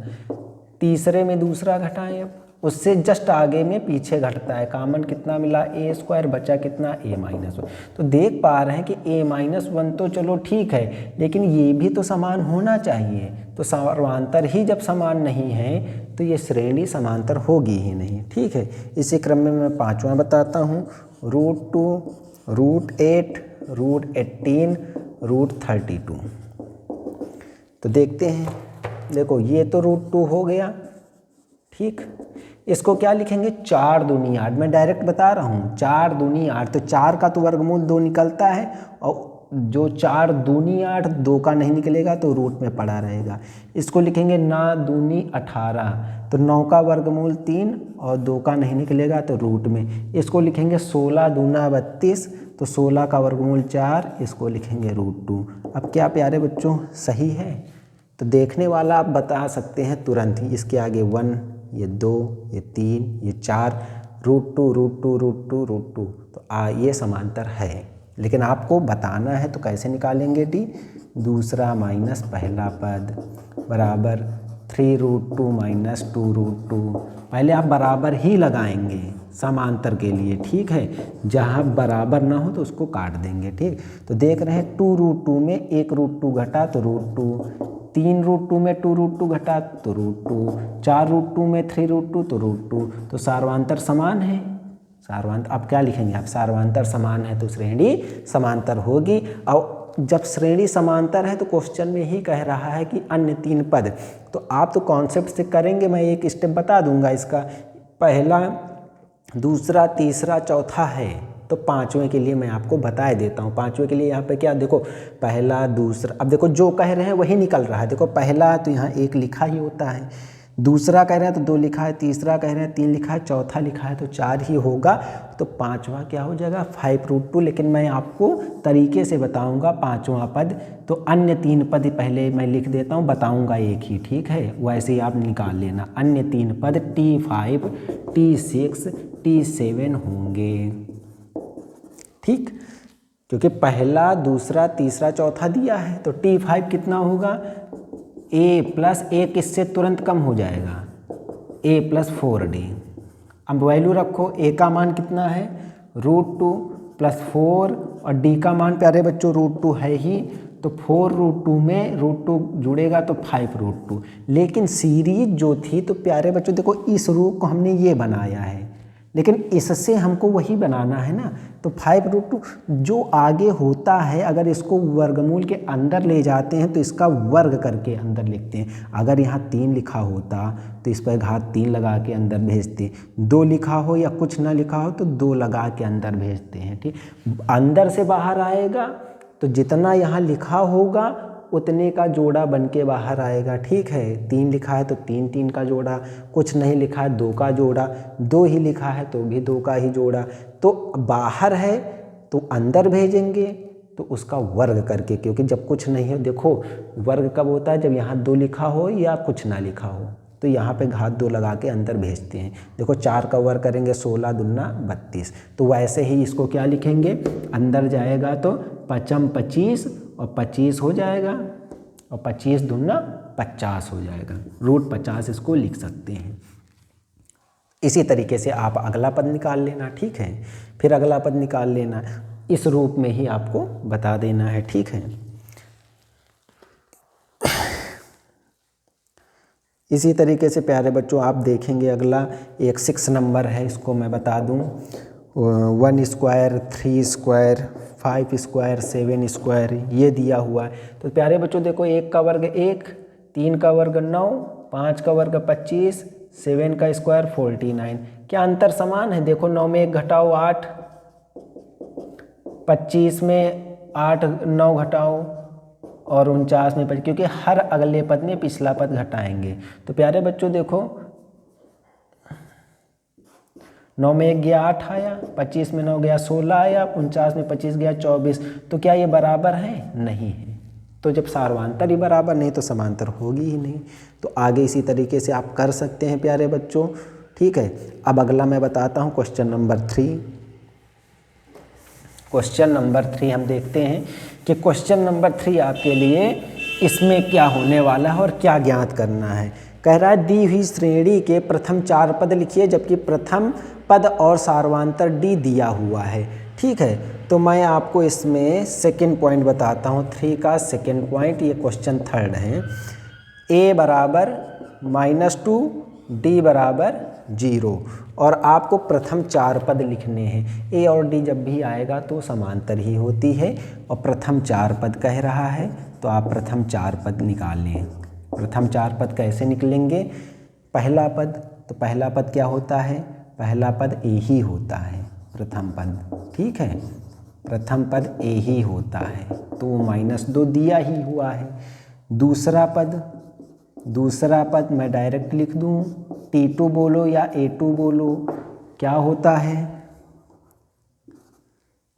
तीसरे में दूसरा घटाएं, अब उससे जस्ट आगे में पीछे घटता है। कॉमन कितना मिला, ए स्क्वायर, बचा कितना, a माइनस 1। तो देख पा रहे हैं कि a माइनस 1 तो चलो ठीक है, लेकिन ये भी तो समान होना चाहिए। तो सर्वांतर ही जब समान नहीं है तो ये श्रेणी समांतर होगी ही नहीं। ठीक है, इसी क्रम में मैं पांचवा बताता हूँ, √2, √8, √18, √32। तो देखते हैं, देखो ये तो √2 हो गया। ठीक, इसको क्या लिखेंगे, 4 दूनी 8। मैं डायरेक्ट बता रहा हूँ, 4 दूनी 8, तो 4 का तो वर्गमूल 2 निकलता है, और जो 4 दूनी 8, 2 का नहीं निकलेगा तो रूट में पड़ा रहेगा। इसको लिखेंगे 9 दूनी 18, तो 9 का वर्गमूल 3 और 2 का नहीं निकलेगा तो रूट में। इसको लिखेंगे 16 दूना 32, तो 16 का वर्गमूल 4, इसको लिखेंगे √2। अब क्या प्यारे बच्चों, सही है? तो देखने वाला आप बता सकते हैं तुरंत ही, इसके आगे 1, ये 2, ये 3, ये 4, √2, √2, √2, √2, तो ये समांतर है। लेकिन आपको बताना है तो कैसे निकालेंगे डी, दूसरा माइनस पहला पद बराबर 3√2 माइनस 2√2। पहले आप बराबर ही लगाएंगे समांतर के लिए। ठीक है, जहाँ बराबर ना हो तो उसको काट देंगे। ठीक, तो देख रहे हैं 2√2 में 1 √2 घटा तो √2, 3√2 में 2√2 घटा तो √2, 4√2 में 3√2 तो √2। तो सार्वांतर समान है। सार्वांतर अब क्या लिखेंगे आप, सार्वांतर समान है तो श्रेणी समांतर होगी। और जब श्रेणी समांतर है तो क्वेश्चन में ही कह रहा है कि अन्य 3 पद, तो आप तो कॉन्सेप्ट से करेंगे, मैं एक स्टेप बता दूंगा इसका। पहला, दूसरा, तीसरा, चौथा है, तो पांचवें के लिए मैं आपको बताए देता हूँ। पांचवें के लिए यहाँ पे क्या, देखो पहला, दूसरा, अब देखो जो कह रहे हैं वही निकल रहा है। देखो पहला तो यहाँ 1 लिखा ही होता है, दूसरा कह रहे हैं तो 2 लिखा है, तीसरा कह रहे हैं 3 लिखा है, चौथा लिखा है तो 4 ही होगा। तो पांचवा क्या हो जाएगा, 5√2। लेकिन मैं आपको तरीके से बताऊंगा पांचवा पद, तो अन्य 3 पद पहले मैं लिख देता हूं, बताऊंगा एक ही। ठीक है, वैसे ही आप निकाल लेना। अन्य 3 पद T5, T6, T7 होंगे। ठीक, क्योंकि पहला, दूसरा, तीसरा, चौथा दिया है, तो T5 कितना होगा, a प्लस 1 इससे तुरंत कम हो जाएगा, a प्लस 4d। अब वैल्यू रखो, a का मान कितना है, √2 प्लस 4, और d का मान प्यारे बच्चों √2 है ही, तो 4√2 में √2 जुड़ेगा तो 5√2। लेकिन सीरीज जो थी, तो प्यारे बच्चों देखो इस रूप को हमने ये बनाया है, लेकिन इससे हमको वही बनाना है ना। तो 5√2 जो आगे होता है, अगर इसको वर्गमूल के अंदर ले जाते हैं तो इसका वर्ग करके अंदर लिखते हैं। अगर यहाँ 3 लिखा होता तो इस पर घात 3 लगा के अंदर भेजते, 2 लिखा हो या कुछ ना लिखा हो तो 2 लगा के अंदर भेजते हैं। ठीक, अंदर से बाहर आएगा तो जितना यहाँ लिखा होगा उतने का जोड़ा बन के बाहर आएगा। ठीक है, 3 लिखा है तो 3 का जोड़ा, कुछ नहीं लिखा है 2 का जोड़ा, 2 ही लिखा है तो भी 2 का ही जोड़ा। तो बाहर है तो अंदर भेजेंगे तो उसका वर्ग करके, क्योंकि जब कुछ नहीं हो, देखो वर्ग कब होता है, जब यहाँ 2 लिखा हो या कुछ ना लिखा हो, तो यहाँ पे घात 2 लगा के अंदर भेजते हैं। देखो 4 का वर्ग करेंगे 16 दूना 32, तो वैसे ही इसको क्या लिखेंगे, अंदर जाएगा तो 5 25 और 25 हो जाएगा, और 25 दूना 50 हो जाएगा, √50 इसको लिख सकते हैं। इसी तरीके से आप अगला पद निकाल लेना। ठीक है, फिर अगला पद निकाल लेना, इस रूप में ही आपको बता देना है। ठीक है, इसी तरीके से प्यारे बच्चों आप देखेंगे अगला एक 6 नंबर है, इसको मैं बता दूं, 1 स्क्वायर, 3 स्क्वायर, 5 स्क्वायर, 7 स्क्वायर, ये दिया हुआ है। तो प्यारे बच्चों देखो 1 का वर्ग 1, 3 का वर्ग 9, 5 का वर्ग 25, 7 का स्क्वायर 49। क्या अंतर समान है, देखो 9 में 1 घटाओ 8, 25 में 8 9 घटाओ और 49 में 5, क्योंकि हर अगले पद में पिछला पद घटाएंगे। तो प्यारे बच्चों देखो 9 में 1 गया 8 आया, 25 में 9 गया 16 आया, 49 में 25 गया 24। तो क्या ये बराबर है, नहीं है। तो जब सार्वांतर ही बराबर नहीं तो समांतर होगी ही नहीं। तो आगे इसी तरीके से आप कर सकते हैं प्यारे बच्चों। ठीक है, अब अगला मैं बताता हूँ क्वेश्चन नंबर 3। क्वेश्चन नंबर 3 हम देखते हैं कि क्वेश्चन नंबर 3 आपके लिए इसमें क्या होने वाला है और क्या ज्ञात करना है। कह रहा है दी हुई श्रेणी के प्रथम 4 पद लिखिए, जबकि प्रथम पद और सार्वधातुक डी दिया हुआ है। ठीक है, तो मैं आपको इसमें सेकंड पॉइंट बताता हूँ, 3 का सेकंड पॉइंट, ये क्वेश्चन थर्ड है। a बराबर -2, d बराबर 0 और आपको प्रथम 4 पद लिखने हैं। a और d जब भी आएगा तो समांतर ही होती है और प्रथम 4 पद कह रहा है तो आप प्रथम 4 पद निकालें। प्रथम 4 पद कैसे निकलेंगे? पहला पद, तो पहला पद क्या होता है? पहला पद a ही होता है प्रथम पद। ठीक है, प्रथम पद a ही होता है तो -2 दिया ही हुआ है। दूसरा पद मैं डायरेक्ट लिख दूँ, T2 बोलो या A2 बोलो, क्या होता है?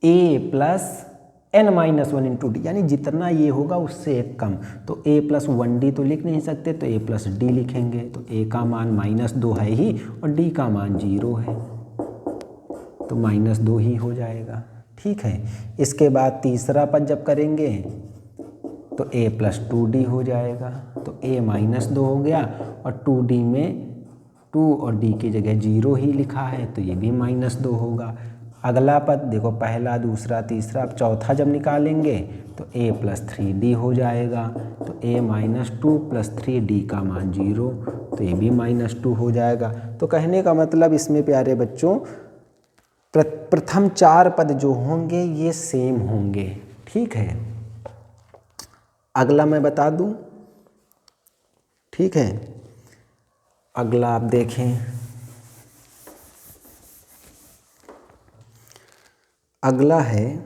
a plus n-1 into D, यानी जितना ये होगा उससे एक कम। तो a प्लस 1d तो लिख नहीं सकते, तो a प्लस d लिखेंगे। तो a का मान -2 है ही और d का मान 0 है, तो -2 ही हो जाएगा। ठीक है, इसके बाद तीसरा पद जब करेंगे तो a प्लस 2d हो जाएगा। तो a -2 हो गया और 2d में 2 और d की जगह 0 ही लिखा है तो ये भी -2 होगा। अगला पद देखो, पहला, दूसरा, तीसरा, अब चौथा जब निकालेंगे तो a प्लस 3d हो जाएगा। तो a -2 प्लस 3d का मान 0, तो ये भी -2 हो जाएगा। तो कहने का मतलब इसमें प्यारे बच्चों प्रथम 4 पद जो होंगे ये सेम होंगे। ठीक है, अगला मैं बता दूं। ठीक है, अगला आप देखें, अगला है,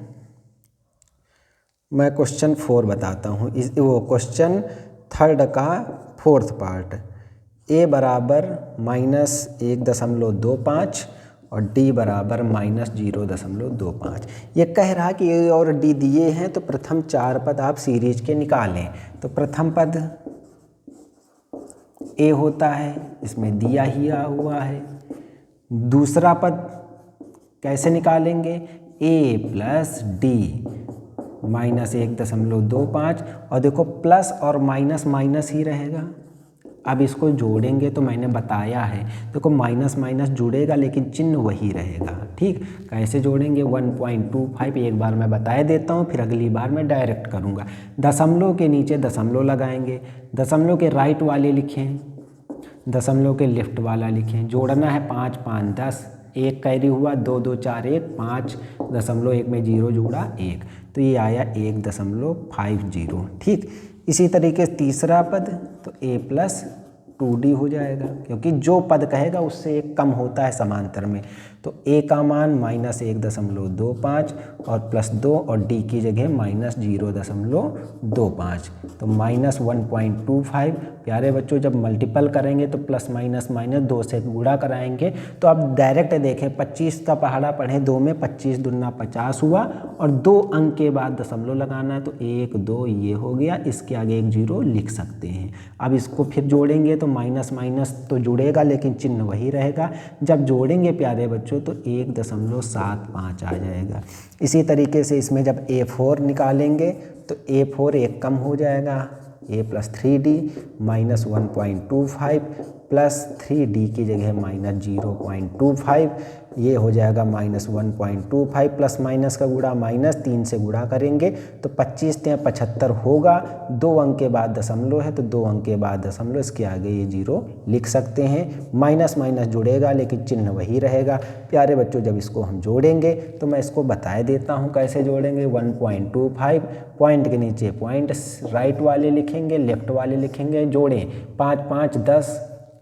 मैं क्वेश्चन 4 बताता हूँ। वो क्वेश्चन थर्ड का फोर्थ पार्ट, a बराबर -1.25 और d बराबर -0.25। ये कह रहा कि a और d दिए हैं तो प्रथम 4 पद आप सीरीज के निकालें। तो प्रथम पद a होता है, इसमें दिया ही हुआ है। दूसरा पद कैसे निकालेंगे? a प्लस d -1.25 और देखो प्लस और माइनस माइनस ही रहेगा। अब इसको जोड़ेंगे तो मैंने बताया है, देखो माइनस माइनस जुड़ेगा लेकिन चिन्ह वही रहेगा। ठीक, कैसे जोड़ेंगे? 1.25 एक बार मैं बता देता हूँ, फिर अगली बार मैं डायरेक्ट करूँगा। दशमलव के नीचे दशमलव लगाएंगे, दशमलव के राइट वाले लिखें, दशमलव के लेफ्ट वाला लिखें। जोड़ना है 5 5 10, 1 कैरी हुआ, 2 2 4 1, 5.1 में 0 जुड़ा 1, तो ये आया 1.50। ठीक, इसी तरीके से तीसरा पद तो a प्लस 2d हो जाएगा, क्योंकि जो पद कहेगा उससे एक कम होता है समांतर में। तो a का मान -1.25 और +2 और d की जगह -0.25, तो -1.25। प्यारे बच्चों जब मल्टीपल करेंगे तो प्लस माइनस माइनस 2 से गुणा कराएंगे। तो अब डायरेक्ट देखें, 25 का पहाड़ा पढ़ें 2 में, 25 दूना 50 हुआ और 2 अंक के बाद दशमलव लगाना है, तो 1 2 ये हो गया, इसके आगे एक 0 लिख सकते हैं। अब इसको फिर जोड़ेंगे तो माइनस माइनस तो जुड़ेगा लेकिन चिन्ह वही रहेगा। जब जोड़ेंगे प्यारे बच्चों तो 1.75 आ जाएगा। इसी तरीके से इसमें जब a4 निकालेंगे तो a4 एक कम हो जाएगा, a plus 3d -1.25 plus 3d की जगह -0.25, ये हो जाएगा -1.25 प्लस माइनस का गुणा -3 से गुणा करेंगे तो 25 × 75 होगा। 2 अंक के बाद दशमलव है तो 2 अंक के बाद दशमलव, इसके आगे ये 0 लिख सकते हैं। माइनस माइनस जुड़ेगा लेकिन चिन्ह वही रहेगा। प्यारे बच्चों जब इसको हम जोड़ेंगे तो मैं इसको बता देता हूँ कैसे जोड़ेंगे। 1.25 पॉइंट के नीचे पॉइंट राइट वाले लिखेंगे, लेफ्ट वाले लिखेंगे, जोड़ें 5 5 10,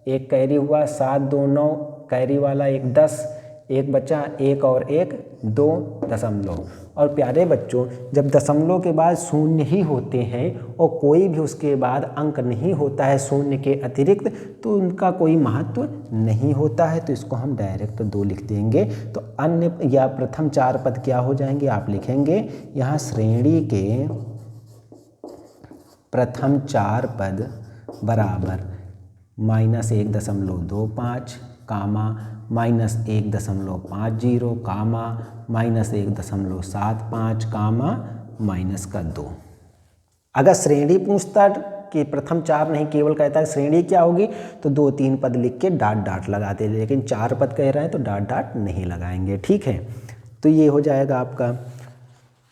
1 कैरी हुआ, 7 2 9, कैरी वाला 1 10, 1 बचा, 1 और 1 2 दशमलव। और प्यारे बच्चों जब दशमलव के बाद शून्य ही होते हैं और कोई भी उसके बाद अंक नहीं होता है शून्य के अतिरिक्त, तो उनका कोई महत्व नहीं होता है, तो इसको हम डायरेक्ट 2 लिख देंगे। तो अन्य या प्रथम 4 पद क्या हो जाएंगे? आप लिखेंगे यहाँ श्रेणी के प्रथम 4 पद बराबर -1.25 कामा -1.50 कामा -1.75 कामा -2। अगर श्रेणी पूछता कि प्रथम 4 नहीं, केवल कहता है श्रेणी क्या होगी, तो 2-3 पद लिख के डॉट डॉट लगाते, लेकिन 4 पद कह रहे हैं तो डॉट डॉट नहीं लगाएंगे। ठीक है, तो ये हो जाएगा आपका।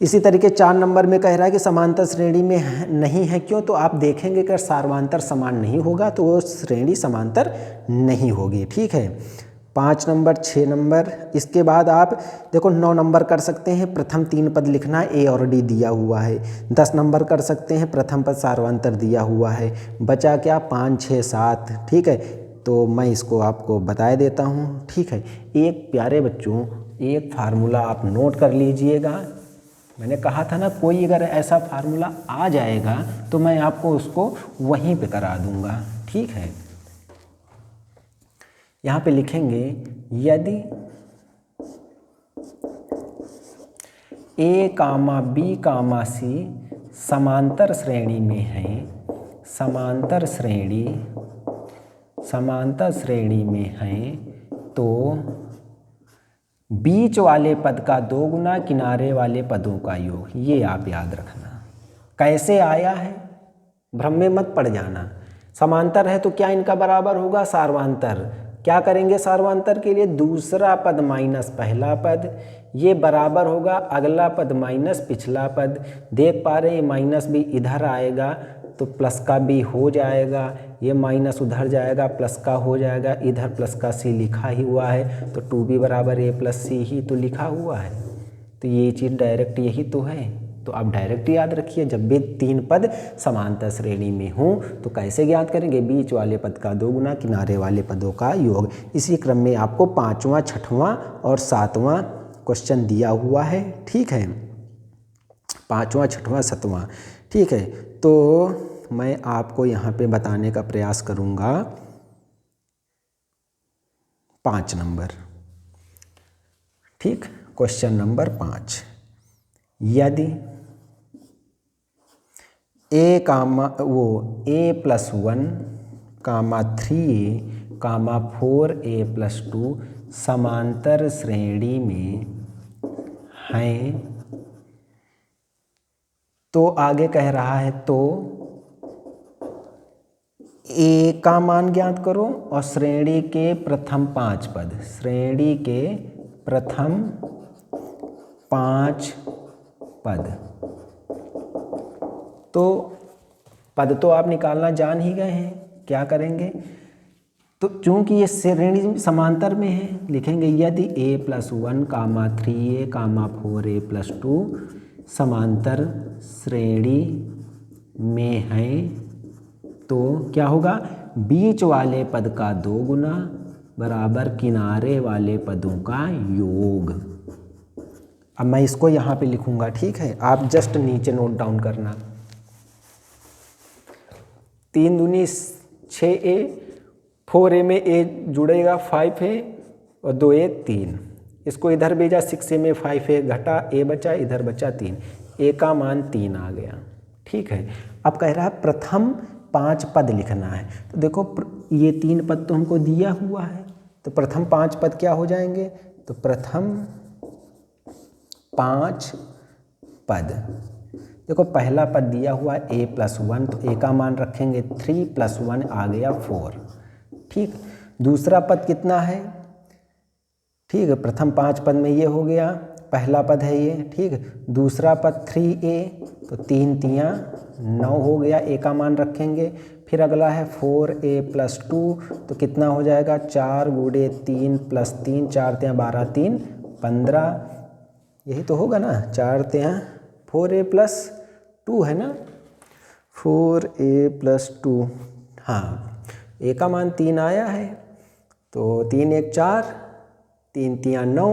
इसी तरीके 4 नंबर में कह रहा है कि समांतर श्रेणी में नहीं है, क्यों, तो आप देखेंगे कि सार्वधातर समान नहीं होगा तो वो श्रेणी समांतर नहीं होगी। ठीक है, 5 नंबर, 6 नंबर। इसके बाद आप देखो 9 नंबर कर सकते हैं, प्रथम 3 पद लिखना है, ए और डी दिया हुआ है। 10 नंबर कर सकते हैं, प्रथम पद सार्वधातर दिया हुआ है। बचा क्या, 5, 6, 7। ठीक है, तो मैं इसको आपको बता देता हूँ। ठीक है, एक प्यारे बच्चों एक फार्मूला आप नोट कर लीजिएगा। मैंने कहा था ना, कोई अगर ऐसा फार्मूला आ जाएगा तो मैं आपको उसको वहीं पे करा दूंगा। ठीक है, यहाँ पे लिखेंगे यदि ए कामा बी कामा सी समांतर श्रेणी में है, समांतर श्रेणी में है, तो बीच वाले पद का 2 गुना किनारे वाले पदों का योग। ये आप याद रखना। कैसे आया है, भ्रम में मत पड़ जाना। समांतर है तो क्या इनका बराबर होगा, सार्वधातर। क्या करेंगे सार्वधातर के लिए, दूसरा पद माइनस पहला पद, ये बराबर होगा अगला पद माइनस पिछला पद। देख पा रहे हैं माइनस भी इधर आएगा तो प्लस का भी हो जाएगा, ये माइनस उधर जाएगा प्लस का हो जाएगा, इधर प्लस का सी लिखा ही हुआ है, तो 2b बराबर a प्लस सी ही तो लिखा हुआ है। तो ये चीज़ डायरेक्ट यही तो है। तो आप डायरेक्ट याद रखिए, जब भी 3 पद समांतर श्रेणी में हों तो कैसे ज्ञात करेंगे, बीच वाले पद का 2 गुना किनारे वाले पदों का योग। इसी क्रम में आपको 5वां, 6वां और 7वां क्वेश्चन दिया हुआ है। ठीक है, 5वां, 6वां, 7वां। ठीक है, तो मैं आपको यहाँ पे बताने का प्रयास करूँगा 5 नंबर। ठीक, क्वेश्चन नंबर 5, यदि a plus 1 comma 3a comma 4a plus 2 समांतर श्रेणी में हैं, तो आगे कह रहा है तो a का मान ज्ञात करो और श्रेणी के प्रथम 5 पद, श्रेणी के प्रथम 5 पद। तो पद तो आप निकालना जान ही गए हैं, क्या करेंगे, तो चूंकि ये श्रेणी समांतर में है, लिखेंगे यदि a plus 1 comma 3a comma 4a plus 2 समांतर श्रेणी में है, तो क्या होगा, बीच वाले पद का 2 गुना बराबर किनारे वाले पदों का योग। अब मैं इसको यहाँ पे लिखूंगा। ठीक है, आप जस्ट नीचे नोट डाउन करना। 3 दूनी 6a, 4a में a जुड़ेगा 5a और 2a 3, इसको इधर भेजा 6a में 5a घटा, a बचा, इधर बचा 3, a का मान 3 आ गया। ठीक है, अब कह रहा है प्रथम 5 पद लिखना है, तो देखो ये 3 पद तो हमको दिया हुआ है, तो प्रथम 5 पद क्या हो जाएंगे, तो प्रथम 5 पद, देखो पहला पद दिया हुआ a प्लस 1, तो a का मान रखेंगे 3 प्लस 1 आ गया 4। ठीक, दूसरा पद कितना है, ठीक है, प्रथम 5 पद में ये हो गया, पहला पद है ये। ठीक, दूसरा पद 3a, तो 3 तियाँ 9 हो गया, a का मान रखेंगे। फिर अगला है 4a प्लस 2, तो कितना हो जाएगा, 4 गुणे 3 प्लस 3, 4 तियाँ 12, 3 15, यही तो होगा ना, 4 तियाँ 4a प्लस 2 है ना, 4a प्लस 2, हाँ, a का मान 3 आया है, तो 3 1 4, 3 तियाँ 9,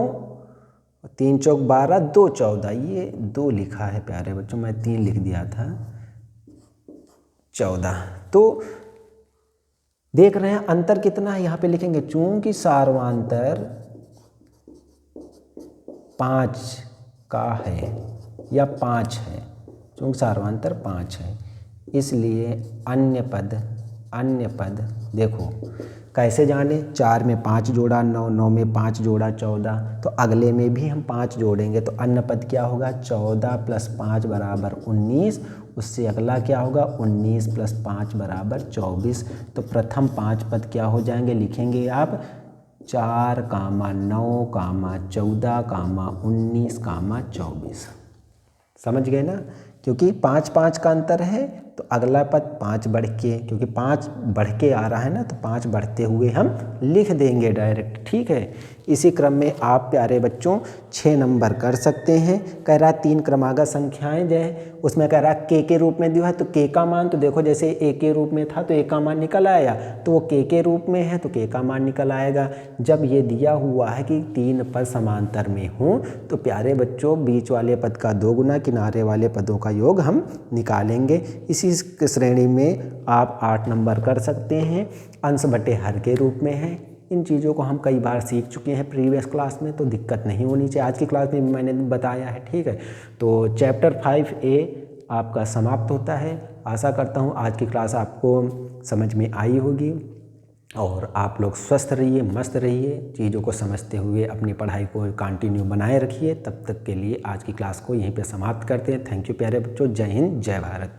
3 चौक 12, 2 14, ये 2 लिखा है प्यारे बच्चों, मैं 3 लिख दिया था, 14। तो देख रहे हैं अंतर कितना है, यहाँ पे लिखेंगे चूंकि सार्वधातर 5 का है या 5 है, चूंकि सार्वधातर 5 है, इसलिए अन्य पद देखो कैसे जाने, 4 में 5 जोड़ा 9, 9 में 5 जोड़ा 14, तो अगले में भी हम 5 जोड़ेंगे, तो अन्य पद क्या होगा, 14 प्लस 5 बराबर 19, उससे अगला क्या होगा 19 + 5 = 24। तो प्रथम 5 पद क्या हो जाएंगे, लिखेंगे आप 4, 9, 14, 19, 24। समझ गए ना, क्योंकि 5 5 का अंतर है तो अगला पद 5 बढ़ के, क्योंकि 5 बढ़ के आ रहा है ना, तो 5 बढ़ते हुए हम लिख देंगे डायरेक्ट। ठीक है, इसी क्रम में आप प्यारे बच्चों 6 नंबर कर सकते हैं। कह रहा 3 क्रमागत संख्याएं जो है उसमें कह रहा के रूप में दिया है, तो के का मान तो देखो जैसे ए के रूप में था तो ए का मान निकल आया, तो वो के रूप में है तो के का मान निकल आएगा। जब ये दिया हुआ है कि 3 पद समांतर में हों तो प्यारे बच्चों बीच वाले पद का 2 गुना किनारे वाले पदों का योग हम निकालेंगे। इसी श्रेणी में आप 8 नंबर कर सकते हैं। अंश बटे हर के रूप में है। इन चीज़ों को हम कई बार सीख चुके हैं प्रीवियस क्लास में, तो दिक्कत नहीं होनी चाहिए। आज की क्लास में भी मैंने बताया है। ठीक है, तो चैप्टर 5A आपका समाप्त होता है। आशा करता हूँ आज की क्लास आपको समझ में आई होगी और आप लोग स्वस्थ रहिए, मस्त रहिए, चीज़ों को समझते हुए अपनी पढ़ाई को कंटिन्यू बनाए रखिए। तब तक के लिए आज की क्लास को यहीं पे समाप्त करते हैं। थैंक यू प्यारे बच्चों। जय हिंद, जय भारत।